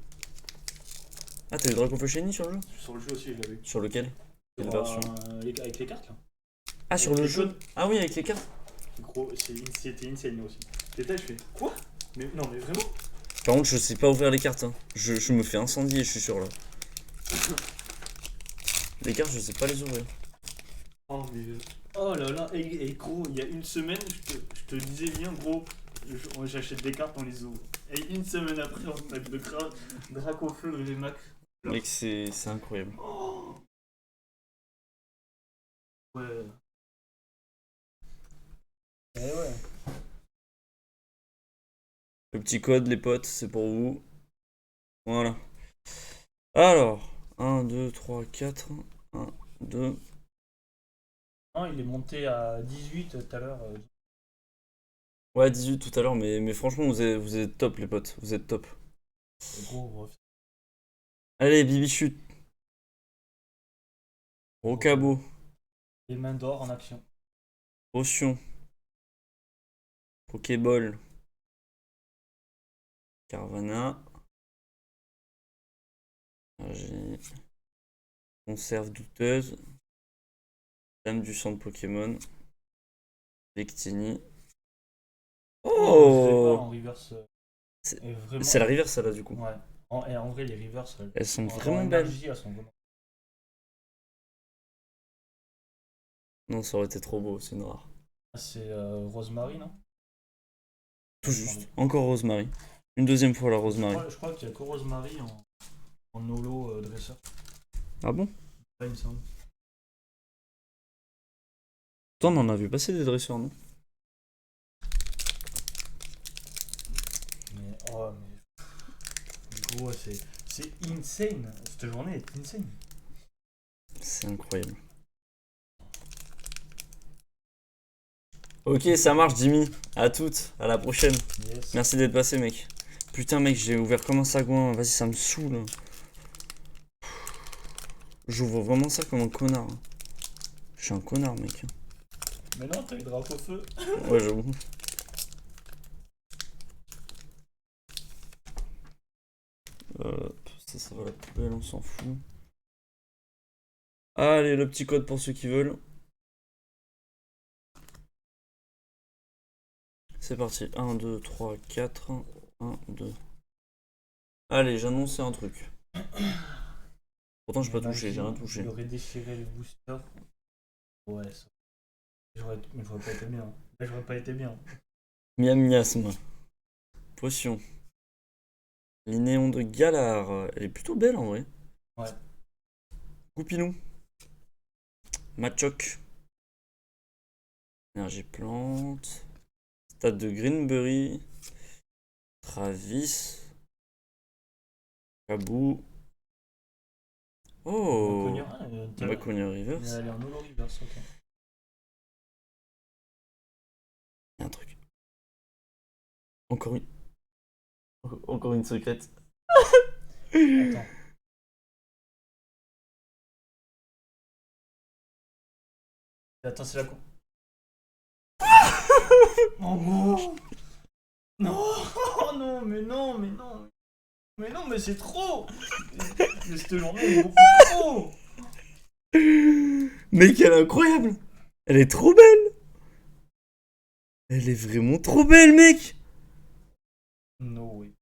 A: Ah, t'as eu Dracofeu Shiny sur le jeu?
D: Sur le jeu aussi, je l'avais eu.
A: Sur lequel? Quelle
D: Sur,
A: version?
D: avec les cartes là.
A: Ah, sur
D: avec
A: le
D: les
A: jeu?
D: codes.
A: Ah oui, avec les cartes.
D: Gros, c'était insane aussi. Et là, je fais quoi? Mais non, mais vraiment?
A: Par contre, je sais pas ouvrir les cartes. Hein. Je me fais incendier, je suis sûr là. Les cartes, je sais pas les ouvrir.
D: Oh, mais. Oh là là, et gros, il y a une semaine, je te disais, viens, gros, j'achète des cartes, on les ouvre. Et une semaine après, on se met de Dracofeu et Max.
A: Mec, c'est incroyable.
D: Oh. Ouais. Eh ouais.
A: Le petit code, les potes, c'est pour vous. Voilà. Alors, 1, 2, 3, 4. 1, 2.
D: Non, il est monté à 18 tout à l'heure.
A: Ouais, 18 tout à l'heure, mais franchement, vous êtes top, les potes. Vous êtes top.
D: Gros, bref.
A: Allez, Bibichute. Rocabo.
D: Les mains d'or en action.
A: Potion. Pokéball. Carvana. J'ai conserve douteuse. Dame du centre Pokémon. Victini.
D: Je sais pas, en
A: Oh!
D: reverse.
A: C'est-
D: Et vraiment-
A: C'est la river, ça là, du coup.
D: Ouais. Et en vrai, les reverse.
A: Elles sont
D: en
A: vraiment belles.
D: énergie, elles sont vraiment.
A: Non, ça aurait été trop beau, c'est une rare.
D: Ah, c'est Rosemary, non?
A: Tout juste. Encore Rosemary. Une deuxième fois la Rosemary.
D: Je crois qu'il y a que Rosemary en holo dresseur.
A: Ah bon?
D: Pas, il me semble.
A: Toi, on en a vu passer des dresseurs, non?
D: Mais oh, mais gros, c'est insane. Cette journée est insane.
A: C'est incroyable. Ok, ça marche, Jimmy. À toutes. À la prochaine.
D: Yes.
A: Merci d'être passé, mec. Putain, mec, j'ai ouvert comme un sagouin. Vas-y, ça me saoule. J'ouvre vraiment ça comme un connard. Je suis un connard, mec.
D: Mais non, t'as eu Dracofeu.
A: Ouais, j'avoue. Ça va la poubelle, on s'en fout. Allez, le petit code pour ceux qui veulent. C'est parti. 1, 2, 3, 4. 1, 2. Allez, j'annonçais un truc. Pourtant, j'ai pas touché, j'ai rien touché.
D: Il aurait déchiré le booster. Ouais, ça. Mais j'aurais pas été bien. Là, j'aurais pas été bien.
A: Miam miasme. Potion. Linéon de Galar. Elle est plutôt belle en vrai.
D: Ouais.
A: Coupinou. Machoc. Énergie plante. Stade de Greenberry. Travis. Kabou. Oh! Baconia Rivers.
D: Elle est en holo reverse, ok.
A: Il y a un truc. Encore une secrète.
D: Attends. Attends, c'est la con. Oh non! Non! Oh non, mais non, mais non! Mais non, mais c'est trop! Mais cette journée est beaucoup trop!
A: Mec, elle est incroyable! Elle est trop belle! Elle est vraiment trop belle, mec!
D: No way.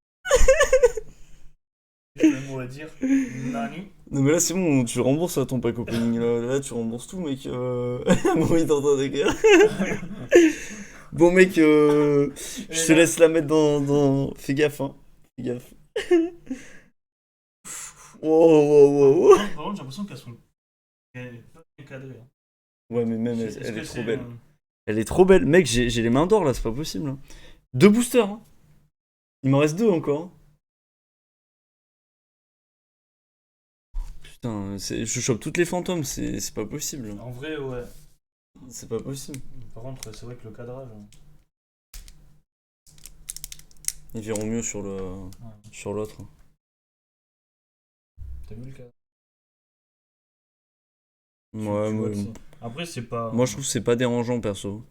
D: Le mot à dire. Nani.
A: Non mais là c'est bon, tu rembourses ton pack opening, là tu rembourses tout mec. Bon, il est en train d'écrire. Bon mec, je te laisse la mettre dans... Fais gaffe hein, fais gaffe. Wow.
D: Par contre, j'ai l'impression qu'elles sont. Elle est pas bien cadrée. Hein.
A: Ouais mais même
D: Est-ce
A: elle
D: que
A: est trop
D: c'est,
A: belle. Elle est trop belle. Mec, j'ai les mains d'or là, c'est pas possible. Hein. 2 boosters. Hein. Il m'en reste 2 encore. Hein. Putain, je chope toutes les fantômes, c'est pas possible.
D: En vrai, ouais.
A: C'est pas possible.
D: Par contre, c'est vrai que le cadrage. Hein.
A: Ils verront mieux sur l'autre.
D: T'as vu le cadrage?
A: Ouais,
D: Tu vois
A: mais...
D: que après, c'est pas.
A: Moi je trouve que c'est pas dérangeant perso.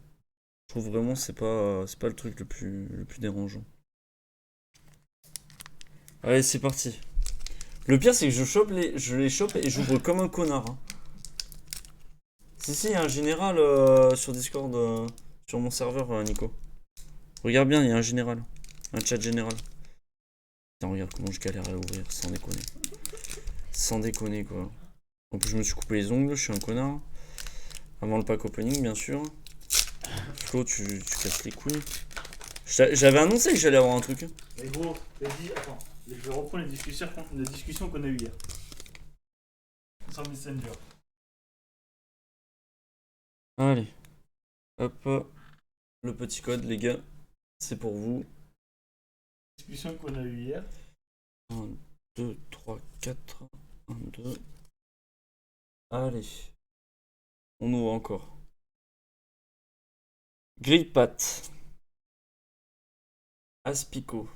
A: Je trouve vraiment que c'est pas le truc le plus dérangeant. Allez, c'est parti. Le pire c'est que je les chope et j'ouvre comme un connard. Hein. Si, il y a un général sur Discord, sur mon serveur, Nico. Regarde bien, il y a un général. Un chat général. Putain, regarde comment je galère à l'ouvrir, sans déconner. Sans déconner, quoi. En plus, je me suis coupé les ongles, je suis un connard. Avant le pack opening, bien sûr. Flo, tu casses les couilles. J'avais annoncé que j'allais avoir un truc.
D: Mais gros, vas-y, attends. Je vais reprendre les discussions qu'on a eues hier. Sur Messenger.
A: Allez. Hop. Le petit code, les gars. C'est pour vous.
D: Discussion qu'on a eues hier.
A: 1, 2, 3, 4. 1, 2. Allez. On ouvre encore. Grille-patte. Aspico.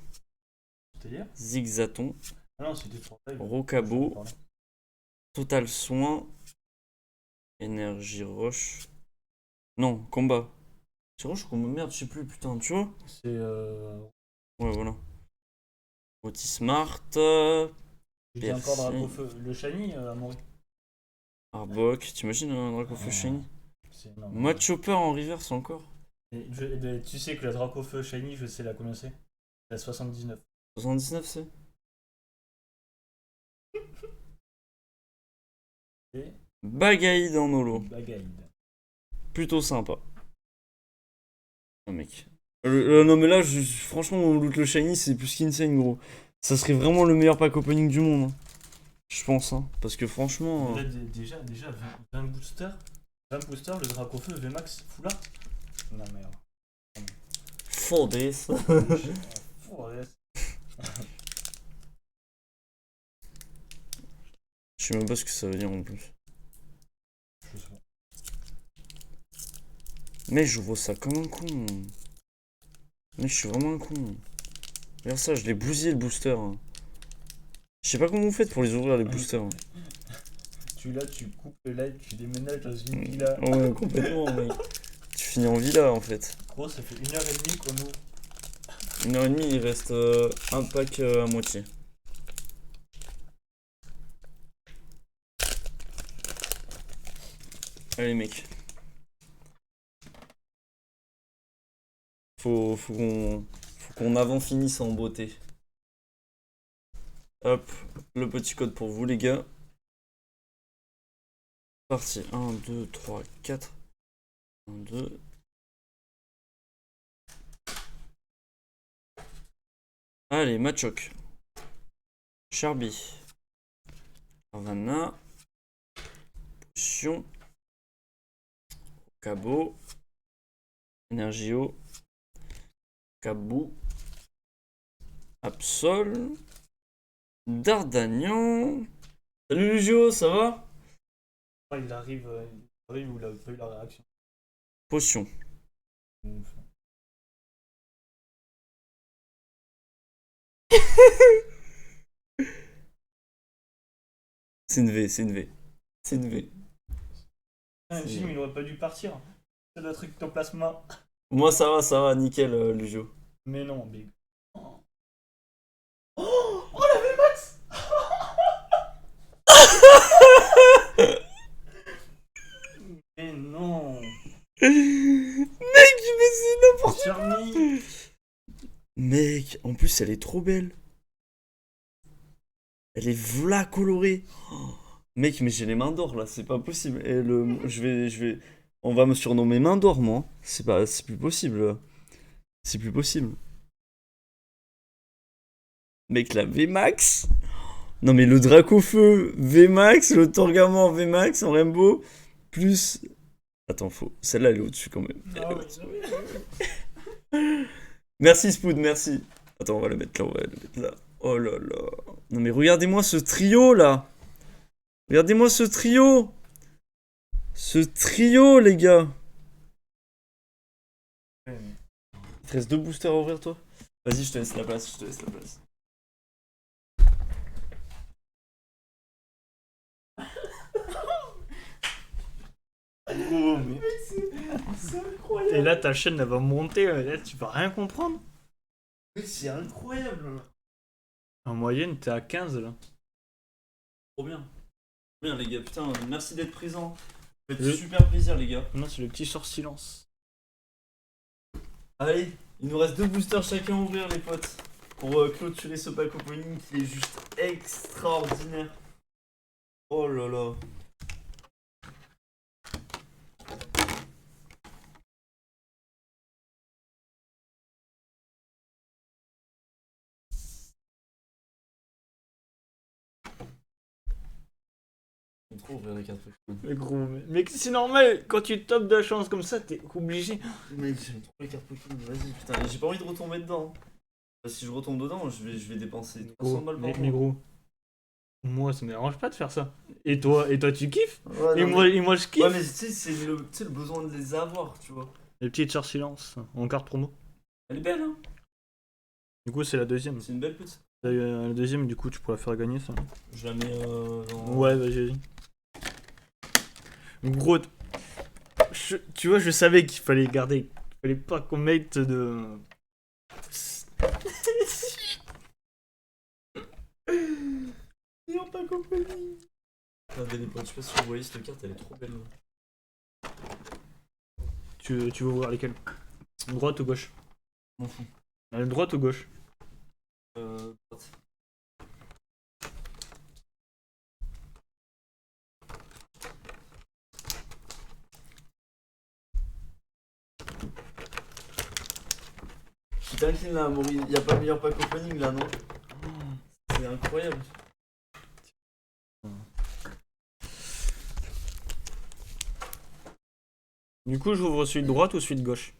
D: C'est-à-dire
A: Zigzaton.
D: Ah non, c'était trop live.
A: Rocabo. Total soin. Énergie roche. Non, combat. C'est roche ou combat? Merde, je sais plus, putain, tu vois?
D: C'est
A: Ouais, voilà. Oti Smart.
D: j'ai encore Dracofeu. Le Shiny a mouru.
A: Arbok. T'imagines un Dracofeu Shiny?
D: C'est énorme.
A: Mode Chopper en reverse encore.
D: Tu sais que la Dracofeu Shiny, je sais la combien c'est? La 79.
A: 79 c'est?
D: Et
A: Bagaïd en holo.
D: Bagaïd.
A: Plutôt sympa. Oh mec. Non mais là, franchement, mon loot le shiny, c'est plus qu'insane gros. Ça serait vraiment le meilleur pack opening du monde. Hein. Je pense, hein. Parce que franchement...
D: Là, déjà 20 boosters. 20 boosters, le Dracofeu VMAX full art. Non merde.
A: For this. Je sais même pas ce que ça veut dire en plus.
D: Je sais pas.
A: Mais j'ouvre ça comme un con. Mais je suis vraiment un con. Regarde ça, je l'ai bousillé le booster. Hein. Je sais pas comment vous faites pour les ouvrir les boosters.
D: Tu coupes le live, tu déménages dans une villa.
A: Ouais, complètement, mec. Tu finis en villa en fait.
D: Gros, ça fait 1h30 qu'on ouvre.
A: 1h30, il reste un pack à moitié. Allez, mec. Faut qu'on avant finisse en beauté. Hop, le petit code pour vous, les gars. Parti. 1, 2, 3, 4. 1, 2. Allez, Machoc. Charby. Havana. Potion. Cabo. Energio. Cabou. Absol. Dardagnan. Salut Lugio, ça va?
D: Il arrive où il a pas eu la réaction.
A: Potion. C'est une V, c'est une V. C'est une V.
D: Le film, il aurait pas dû partir. C'est le truc plasma.
A: Moi ça va, nickel Lugio.
D: Mais non, big. Oh la VMAX. Mais non.
A: Mec, mais c'est n'importe quoi.
D: Charmy.
A: Mec, en plus elle est trop belle. Elle est v'là colorée. Oh, mec, mais j'ai les mains d'or là, c'est pas possible. Et on va me surnommer main d'or, moi. C'est plus possible. Là. C'est plus possible. Mec, la VMAX. Non, mais le Dracofeu VMAX, le Torgamor VMAX en Rainbow, plus. Attends, faux. Celle-là, elle est au-dessus quand même. Elle est au-dessus. Merci Spood, merci. Attends, on va le mettre là, on va le mettre là. Oh là là. Non mais regardez-moi ce trio là. Regardez-moi ce trio. Ce trio les gars. Il te reste 2 boosters à ouvrir toi. Vas-y, je te laisse la place, je te laisse la place. Oh, mais... C'est incroyable.
D: Et là, ta chaîne, elle va monter. Là, tu vas rien comprendre.
A: Mais c'est incroyable.
D: En moyenne, t'es à 15 là.
A: Trop bien. Bien les gars, putain, merci d'être présents. Ça fait
D: Le-
A: super plaisir les gars.
D: Non, c'est le petit sort silence.
A: Allez, il nous reste 2 boosters chacun à ouvrir les potes. Pour clôturer ce pack opening qui est juste extraordinaire. Oh là là. J'aime trop ouvrir les cartes Pokémon.
D: Mais gros, mais c'est normal. Quand tu topes de la chance comme ça, t'es obligé.
A: Mec, j'aime trop les cartes Pokémon, vas-y putain, j'ai pas envie de retomber dedans. Si je retombe dedans, je vais dépenser 300 balles par
D: Mais
A: mois.
D: gros, moi, ça me dérange pas de faire ça. Et toi, tu kiffes.
A: Ouais,
D: Et
A: non,
D: moi, je kiffe.
A: ouais, mais tu sais, c'est le besoin de les avoir, tu vois.
D: Les petites sort silence en carte promo.
A: Elle est belle, hein.
D: Du coup, c'est la deuxième.
A: C'est une belle petite.
D: La deuxième, du coup, tu pourras faire gagner ça.
A: Je la mets dans...
D: Ouais, vas-y. Gros, tu vois, je savais qu'il fallait garder. Il fallait pas qu'on mette de.
A: Ils ont pas compris. Regardez les potes, je sais pas si vous voyez cette carte, elle est trop belle.
D: Tu veux voir lesquelles? Droite ou gauche?
A: M'en fous.
D: Droite ou gauche?
A: Droite. Je suis t'inquiète là, Maury, y'a pas meilleur pack opening là, non? C'est incroyable.
D: Du coup, j'ouvre celui de droite ou celui de gauche?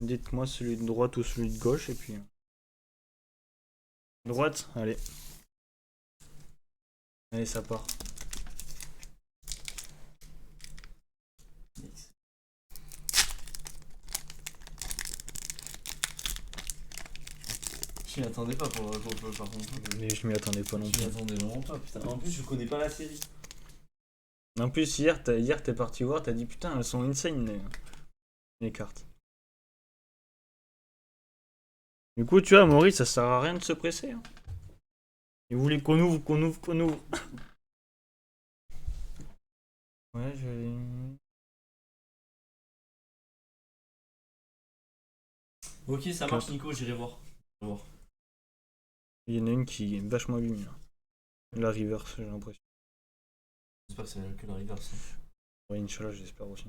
D: Dites-moi celui de droite ou celui de gauche et puis. Droite, allez. Allez, ça part.
A: Je m'y attendais pas pour par contre.
D: Mais je m'y attendais pas non
A: Je
D: plus.
A: m'y attendais vraiment pas, putain. En plus, je connais pas la série.
D: En plus, hier, t'es parti voir, t'as dit putain, elles sont insane les cartes. Du coup, tu vois, Maurice, ça sert à rien de se presser. Hein. Il voulait qu'on ouvre. Ouais,
A: Ok, ça marche, Nico, j'irai voir.
D: Il y en a une qui est vachement lumineuse. La reverse, j'ai l'impression.
A: J'espère que c'est que la reverse.
D: Ouais, Inch'Allah, j'espère aussi.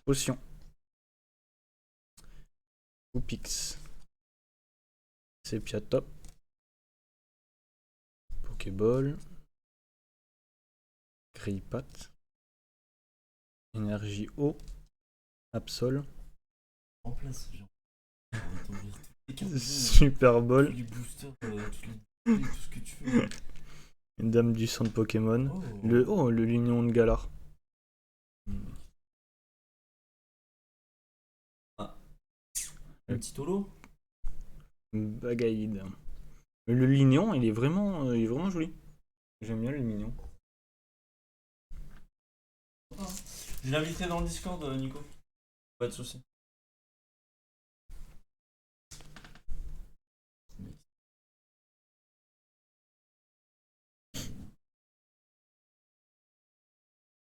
D: Potion. Oupix. Sepia top. Pokéball. Grille-patte. Énergie eau. Absol.
A: En place, genre.
D: Super Ball.
A: Les boosters, tout ce que tu veux.
D: Une dame du centre Pokémon.
A: Oh.
D: Le Lignon de Galar.
A: Ah. Un petit holo.
D: Bagaïd. Le Lignon, il est vraiment joli. J'aime bien le Lignon.
A: Je l'inviterai dans le Discord, Nico. Pas de soucis.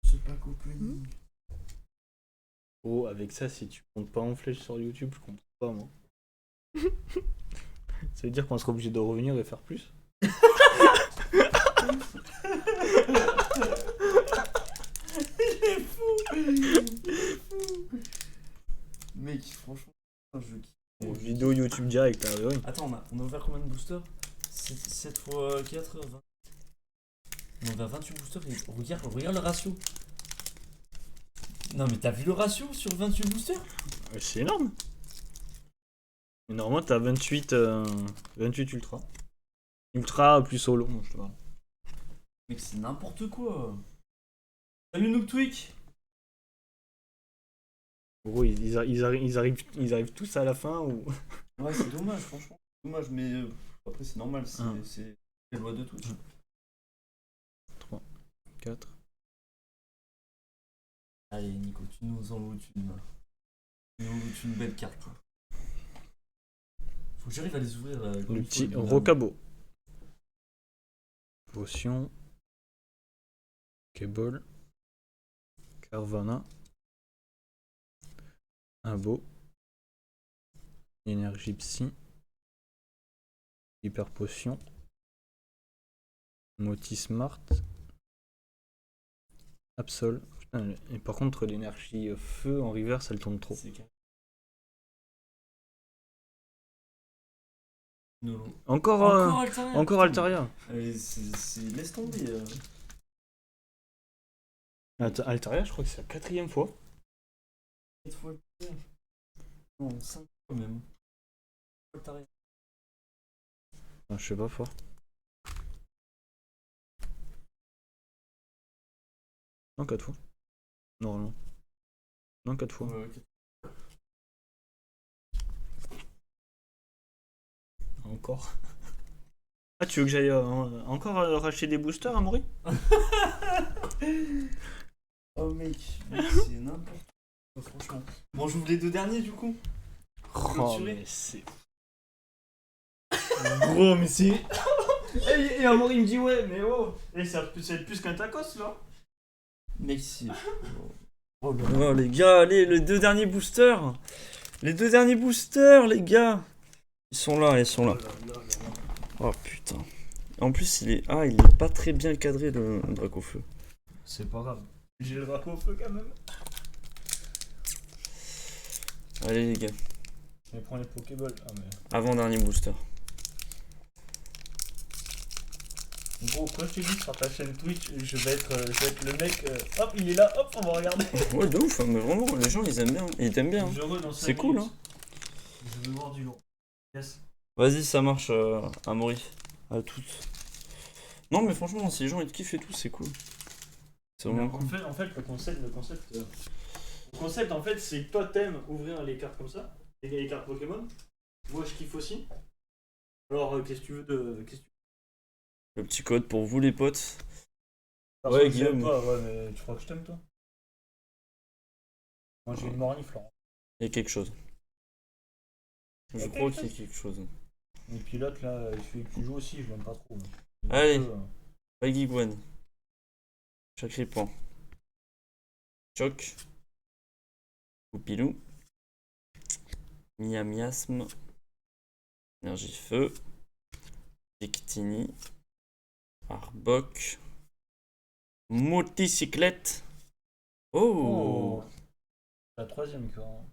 A: C'est pas opening.
D: Oh, avec ça, si tu comptes pas en flèche sur YouTube, je comprends pas, moi. Ça veut dire qu'on sera obligé de revenir et faire plus?
A: Mec, franchement, un jeu qui.
D: Vidéo YouTube direct, hein, oui.
A: Attends, on a ouvert combien de boosters? 7 x 4, 20. On a ouvert 28 boosters et regarde le ratio. Non mais t'as vu le ratio sur 28 boosters?
D: C'est énorme. Mais normalement, t'as 28 ultra. Ultra plus solo, je te vois.
A: Mec, c'est n'importe quoi. Salut Noob Tweak.
D: En gros, ils arrivent tous à la fin ou.
A: Ouais, c'est dommage, franchement. Dommage, mais après, c'est normal, c'est la loi de Twitch.
D: 3, 4.
A: Allez, Nico, tu nous envoies une belle carte. Toi. Faut que j'arrive à les ouvrir là. comme
D: Le
A: il faut,
D: petit
A: les bonhommes.
D: Rocabo. Potion. Cable. Carvana. Un beau. Énergie psy. Hyper potion. Moti Smart. Absol. Putain, et par contre, l'énergie feu en reverse, elle tourne trop.
A: C'est carré. Nolo.
D: Encore
A: Altaria.
D: encore
A: putain.
D: Altaria.
A: Allez, laisse tomber.
D: Altaria, je crois que c'est la 4ème fois.
A: 4 fois Altaria. Non, 5 fois même. Altaria.
D: Ah, je sais pas fort. Non, 4 fois. Normalement. Non, 4 fois.
A: Ouais,
D: Encore. Ah, tu veux que j'aille encore racheter des boosters, Amaury?
A: Oh mec, c'est n'importe quoi, franchement. Bon, j'ouvre les 2 derniers du coup.
D: Oh,
A: Clôturé.
D: mais c'est. Gros, mais c'est. Et Amaury me dit, ouais, mais oh, et ça peut être plus qu'un tacos là.
A: Mec, c'est. Oh là là, les gars, allez, les 2 derniers boosters. Les 2 derniers boosters, les gars. Ils sont là. Oh putain. En plus, il est pas très bien cadré le drac au feu.
D: C'est pas grave. J'ai le drac au feu quand même.
A: Allez, les gars,
D: Je vais prendre les Pokéballs. Ah, mais.
A: avant-dernier booster.
D: Gros, quand je t'ai dit sur ta chaîne Twitch, je vais être le mec. Hop, il est là, hop, on va regarder.
A: Ouais, de ouf, hein, mais vraiment, les gens ils aiment bien. Ils t'aiment bien. Hein.
D: Heureux dans
A: C'est cool, hein.
D: Je veux voir du lourd. Yes.
A: Vas-y, ça marche, Amaury. À toutes. Non, mais franchement, si les gens ils te kiffent et tout, c'est cool. C'est vraiment cool.
D: En fait, le concept, en fait, c'est que toi t'aimes ouvrir les cartes comme ça, les cartes Pokémon. Moi, je kiffe aussi. Alors, qu'est-ce que tu veux de.
A: Le petit code pour vous, les potes.
D: Parce
A: Ouais,
D: que j'aime
A: Guillaume.
D: pas, ouais, mais tu crois que je t'aime, toi? Moi, j'ai une mornifle.
A: Il y a quelque chose. Je crois qu'il y a quelque chose.
D: Et puis l'autre, là, celui que tu joues aussi, je l'aime pas trop.
A: Allez. Baggy Gwen. Chacripan. Choc. Poupilou. Miasme. Énergie feu. Victini. Arbok. Moticyclette. Oh,
D: La 3ème, quoi.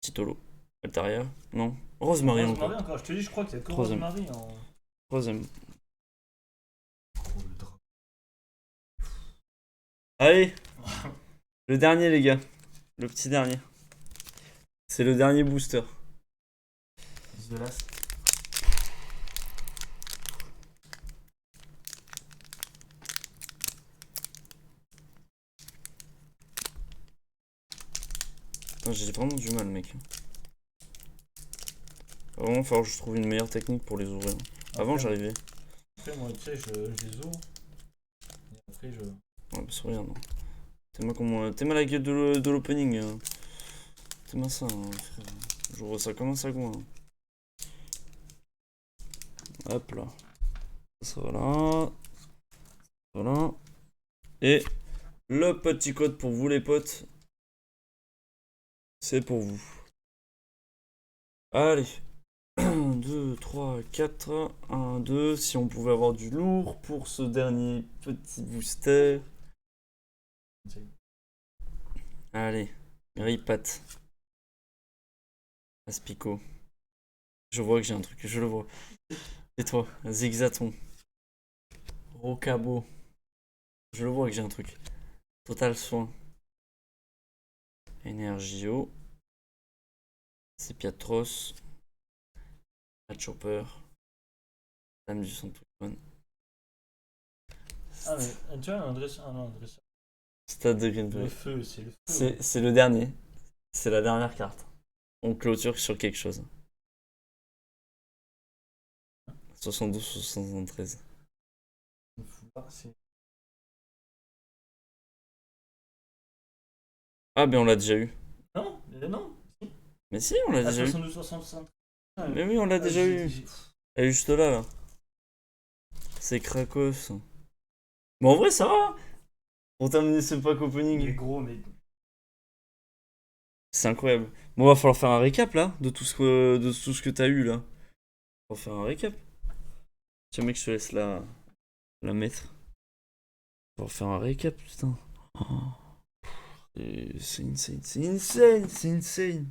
A: Titolo. Altaria. Non. Rosemary encore.
D: Rosemary encore, je te dis, je crois que c'est que
A: 3ème.
D: Rosemary en.
A: 3ème.
D: Oh, le drap.
A: Allez. Le dernier, les gars. Le petit dernier. C'est le dernier booster.
D: De l'as.
A: Putain, j'ai vraiment du mal, mec. Va vraiment falloir que je trouve une meilleure technique pour les ouvrir. Avant, j'arrivais.
D: Après, moi, tu sais, je les ouvre. Et après, je.
A: Ouais, parce que regarde. T'es mal la gueule de l'opening. T'es mal ça, hein, frère. J'ouvre ça comme un sagouin. Hein. Hop là. Ça va là. Voilà. Et Le petit code pour vous les potes. C'est pour vous. Allez. 1, 2, 3, 4. 1, 2. Si on pouvait avoir du lourd pour ce dernier petit booster. Allez. Grille-patte. Aspico. Je vois que j'ai un truc, je le vois. Et toi, Zigzaton. Rocabo. Je le vois que j'ai un truc. Total soin. Energio. Sepiatros. Chopper. Dame du sang Pokémon.
D: Ah, mais tu vois, un dresseur. Ah non, un dresseur.
A: Stade de
D: Le
A: Greenbury.
D: feu, c'est le feu.
A: C'est le dernier. C'est la dernière carte. On clôture sur quelque chose. 72 ou 73.
D: Le foulard, c'est.
A: Ah ben on l'a déjà eu.
D: Non, non.
A: Mais si, on l'a
D: Ah,
A: déjà eu.
D: 72, 65.
A: Mais oui, on l'a déjà eu. Elle est juste là, là. C'est Krakos. Mais en vrai, ça va. Pour terminer ce pack
D: Il est
A: opening.
D: gros, mais.
A: C'est incroyable. Bon, va falloir faire un récap là, de tout ce que t'as eu là. On va faire un récap. Tiens, mec, je te laisse la mettre. On va faire un récap, putain. Oh. C'est insane, c'est insane, c'est insane.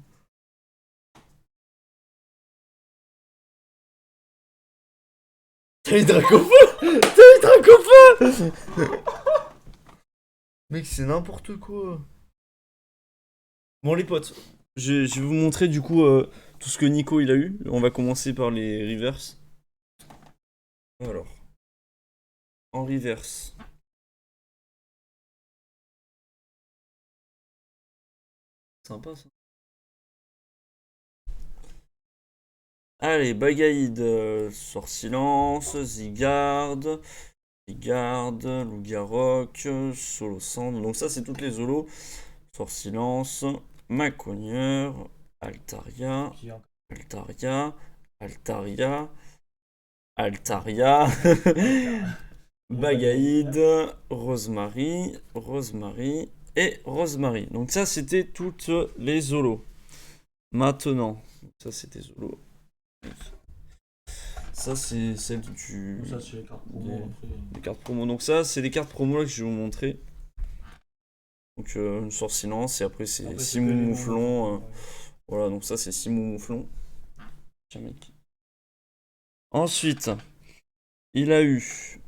A: T'as eu Dracofeu. T'as eu Dracofeu. Mec, c'est n'importe quoi. Bon, les potes, je vais vous montrer du coup tout ce que Nico il a eu. On va commencer par les reverse. Alors, en reverse. Sympa ça. Allez, Bagaïd, sort silence, Zygarde, Loup-Garok, Solo Sand. Donc ça c'est toutes les zolos. Sort silence, Macogneur, Altaria, Altaria, Altaria, Altaria, Bagaïd, Rosemary, Rosemary et Rosemary. Donc ça c'était toutes les zolos. Maintenant, ça c'était zolo. Ça c'est celle du...
D: Ça, c'est les cartes promo. Après.
A: Les cartes promo. Donc ça c'est les cartes promo là que je vais vous montrer. Donc une sort silence et après c'est
D: Après, c'est
A: Simou
D: que les
A: Mouflon.
D: noms.
A: Voilà, donc ça c'est Simou Mouflon. Tiens mec. Ensuite, il a eu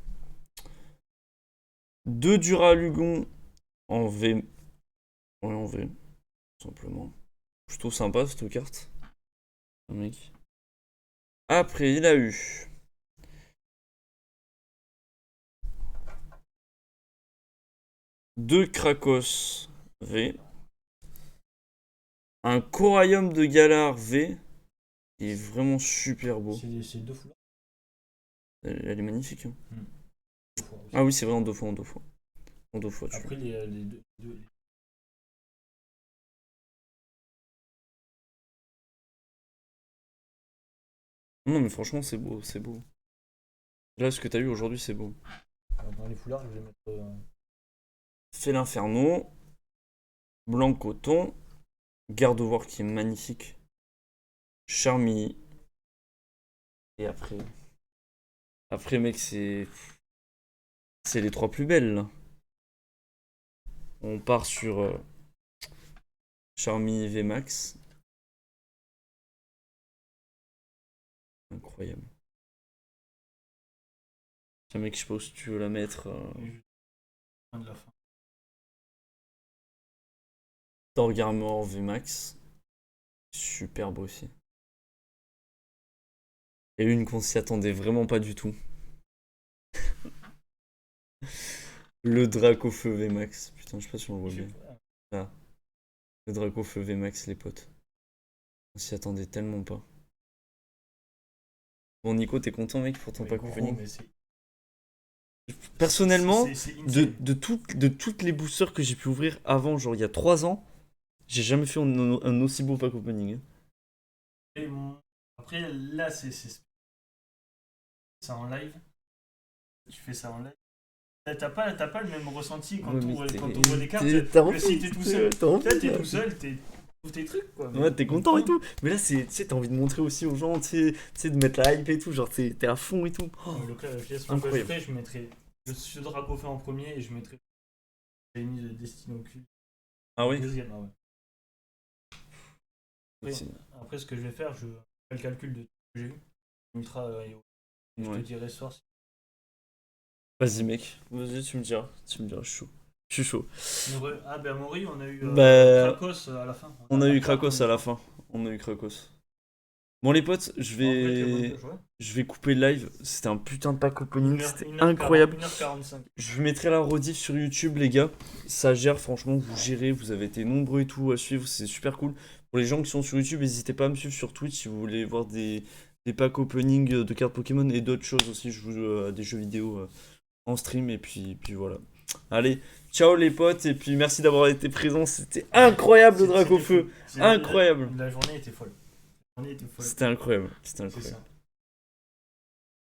A: 2 Duralugon en V. Ouais, en V, tout simplement. Plutôt sympa cette carte. Tiens, mec. Après, il a eu 2 Krakos V. Un Coraium de Galar V. Il est vraiment super beau.
D: C'est deux foulards.
A: Elle est magnifique. Hein.
D: Deux fois aussi.
A: Ah oui, c'est vrai, en 2 fois, en 2 fois. En 2 fois, tu vois.
D: Après, les deux.
A: Non, mais franchement, c'est beau, c'est beau. Là, ce que t'as eu aujourd'hui, c'est beau.
D: Dans les foulards, je vais mettre.
A: Félinferno, Blanc Coton, Gardevoir qui est magnifique, Charmy. Et après mec, c'est les 3 plus belles là. On part sur Charmy VMAX. Incroyable. Tiens mec, je sais pas si tu veux la mettre.
D: Fin de la fin.
A: Torgarmor VMAX. Superbe aussi. Et une qu'on s'y attendait vraiment pas du tout. Le Dracofeu VMAX. Putain, je sais pas si on le voit bien. Ah. Le Dracofeu VMAX, les potes. On s'y attendait tellement pas. Bon, Nico, t'es content, mec, pour ton pack opening? Personnellement, de toutes les boosters que j'ai pu ouvrir avant, genre il y a 3 ans, j'ai jamais fait un aussi beau pack opening.
D: Et bon, après, là, c'est ça en live. Tu fais ça en live. T'as pas le même ressenti quand
A: Ouais,
D: t'ouvres
A: mais
D: quand t'ouvres des cartes
A: t'as
D: que si t'es tout seul.
A: T'as envie,
D: Là, t'es
A: là.
D: tout seul, t'ouvres tes trucs, quoi.
A: Ouais, t'es content et tout. Mais là, tu sais, t'as envie de montrer aussi aux gens, tu sais, de mettre la hype et tout. Genre, t'es à fond et tout. Oh.
D: Le classement que je
A: Incroyable.
D: ferais, je mettrais le Dracofeu en premier et je mettrais l'ennemi de Destiny Occulte
A: Ah
D: en
A: oui.
D: deuxième. Ah ouais. Après, ce que je vais faire, je fais le calcul de tout ce que j'ai eu. Ultra et je
A: Ouais.
D: te dirai ce soir.
A: Vas-y, mec. Vas-y, tu me diras. Je suis chaud. Je suis chaud.
D: Ah, ben à Mori, on a eu
A: Bah,
D: Krakos à la fin.
A: On a eu
D: pas
A: Krakos à la fin. On a eu Krakos. Bon, les potes, je vais couper le live. C'était un putain de pack opening. C'était incroyable.
D: 1h45.
A: Je mettrai la rediff sur YouTube, les gars. Ça gère, franchement, vous gérez. Vous avez été nombreux et tout à suivre. C'est super cool. Pour les gens qui sont sur YouTube, n'hésitez pas à me suivre sur Twitch si vous voulez voir des packs opening de cartes Pokémon et d'autres choses aussi. Je joue à des jeux vidéo en stream. Et puis voilà. Allez, ciao les potes. Et puis merci d'avoir été présents. C'était incroyable le Dracofeu. Incroyable.
D: La journée était folle.
A: C'était incroyable. C'était
D: C'est
A: incroyable.
D: ça.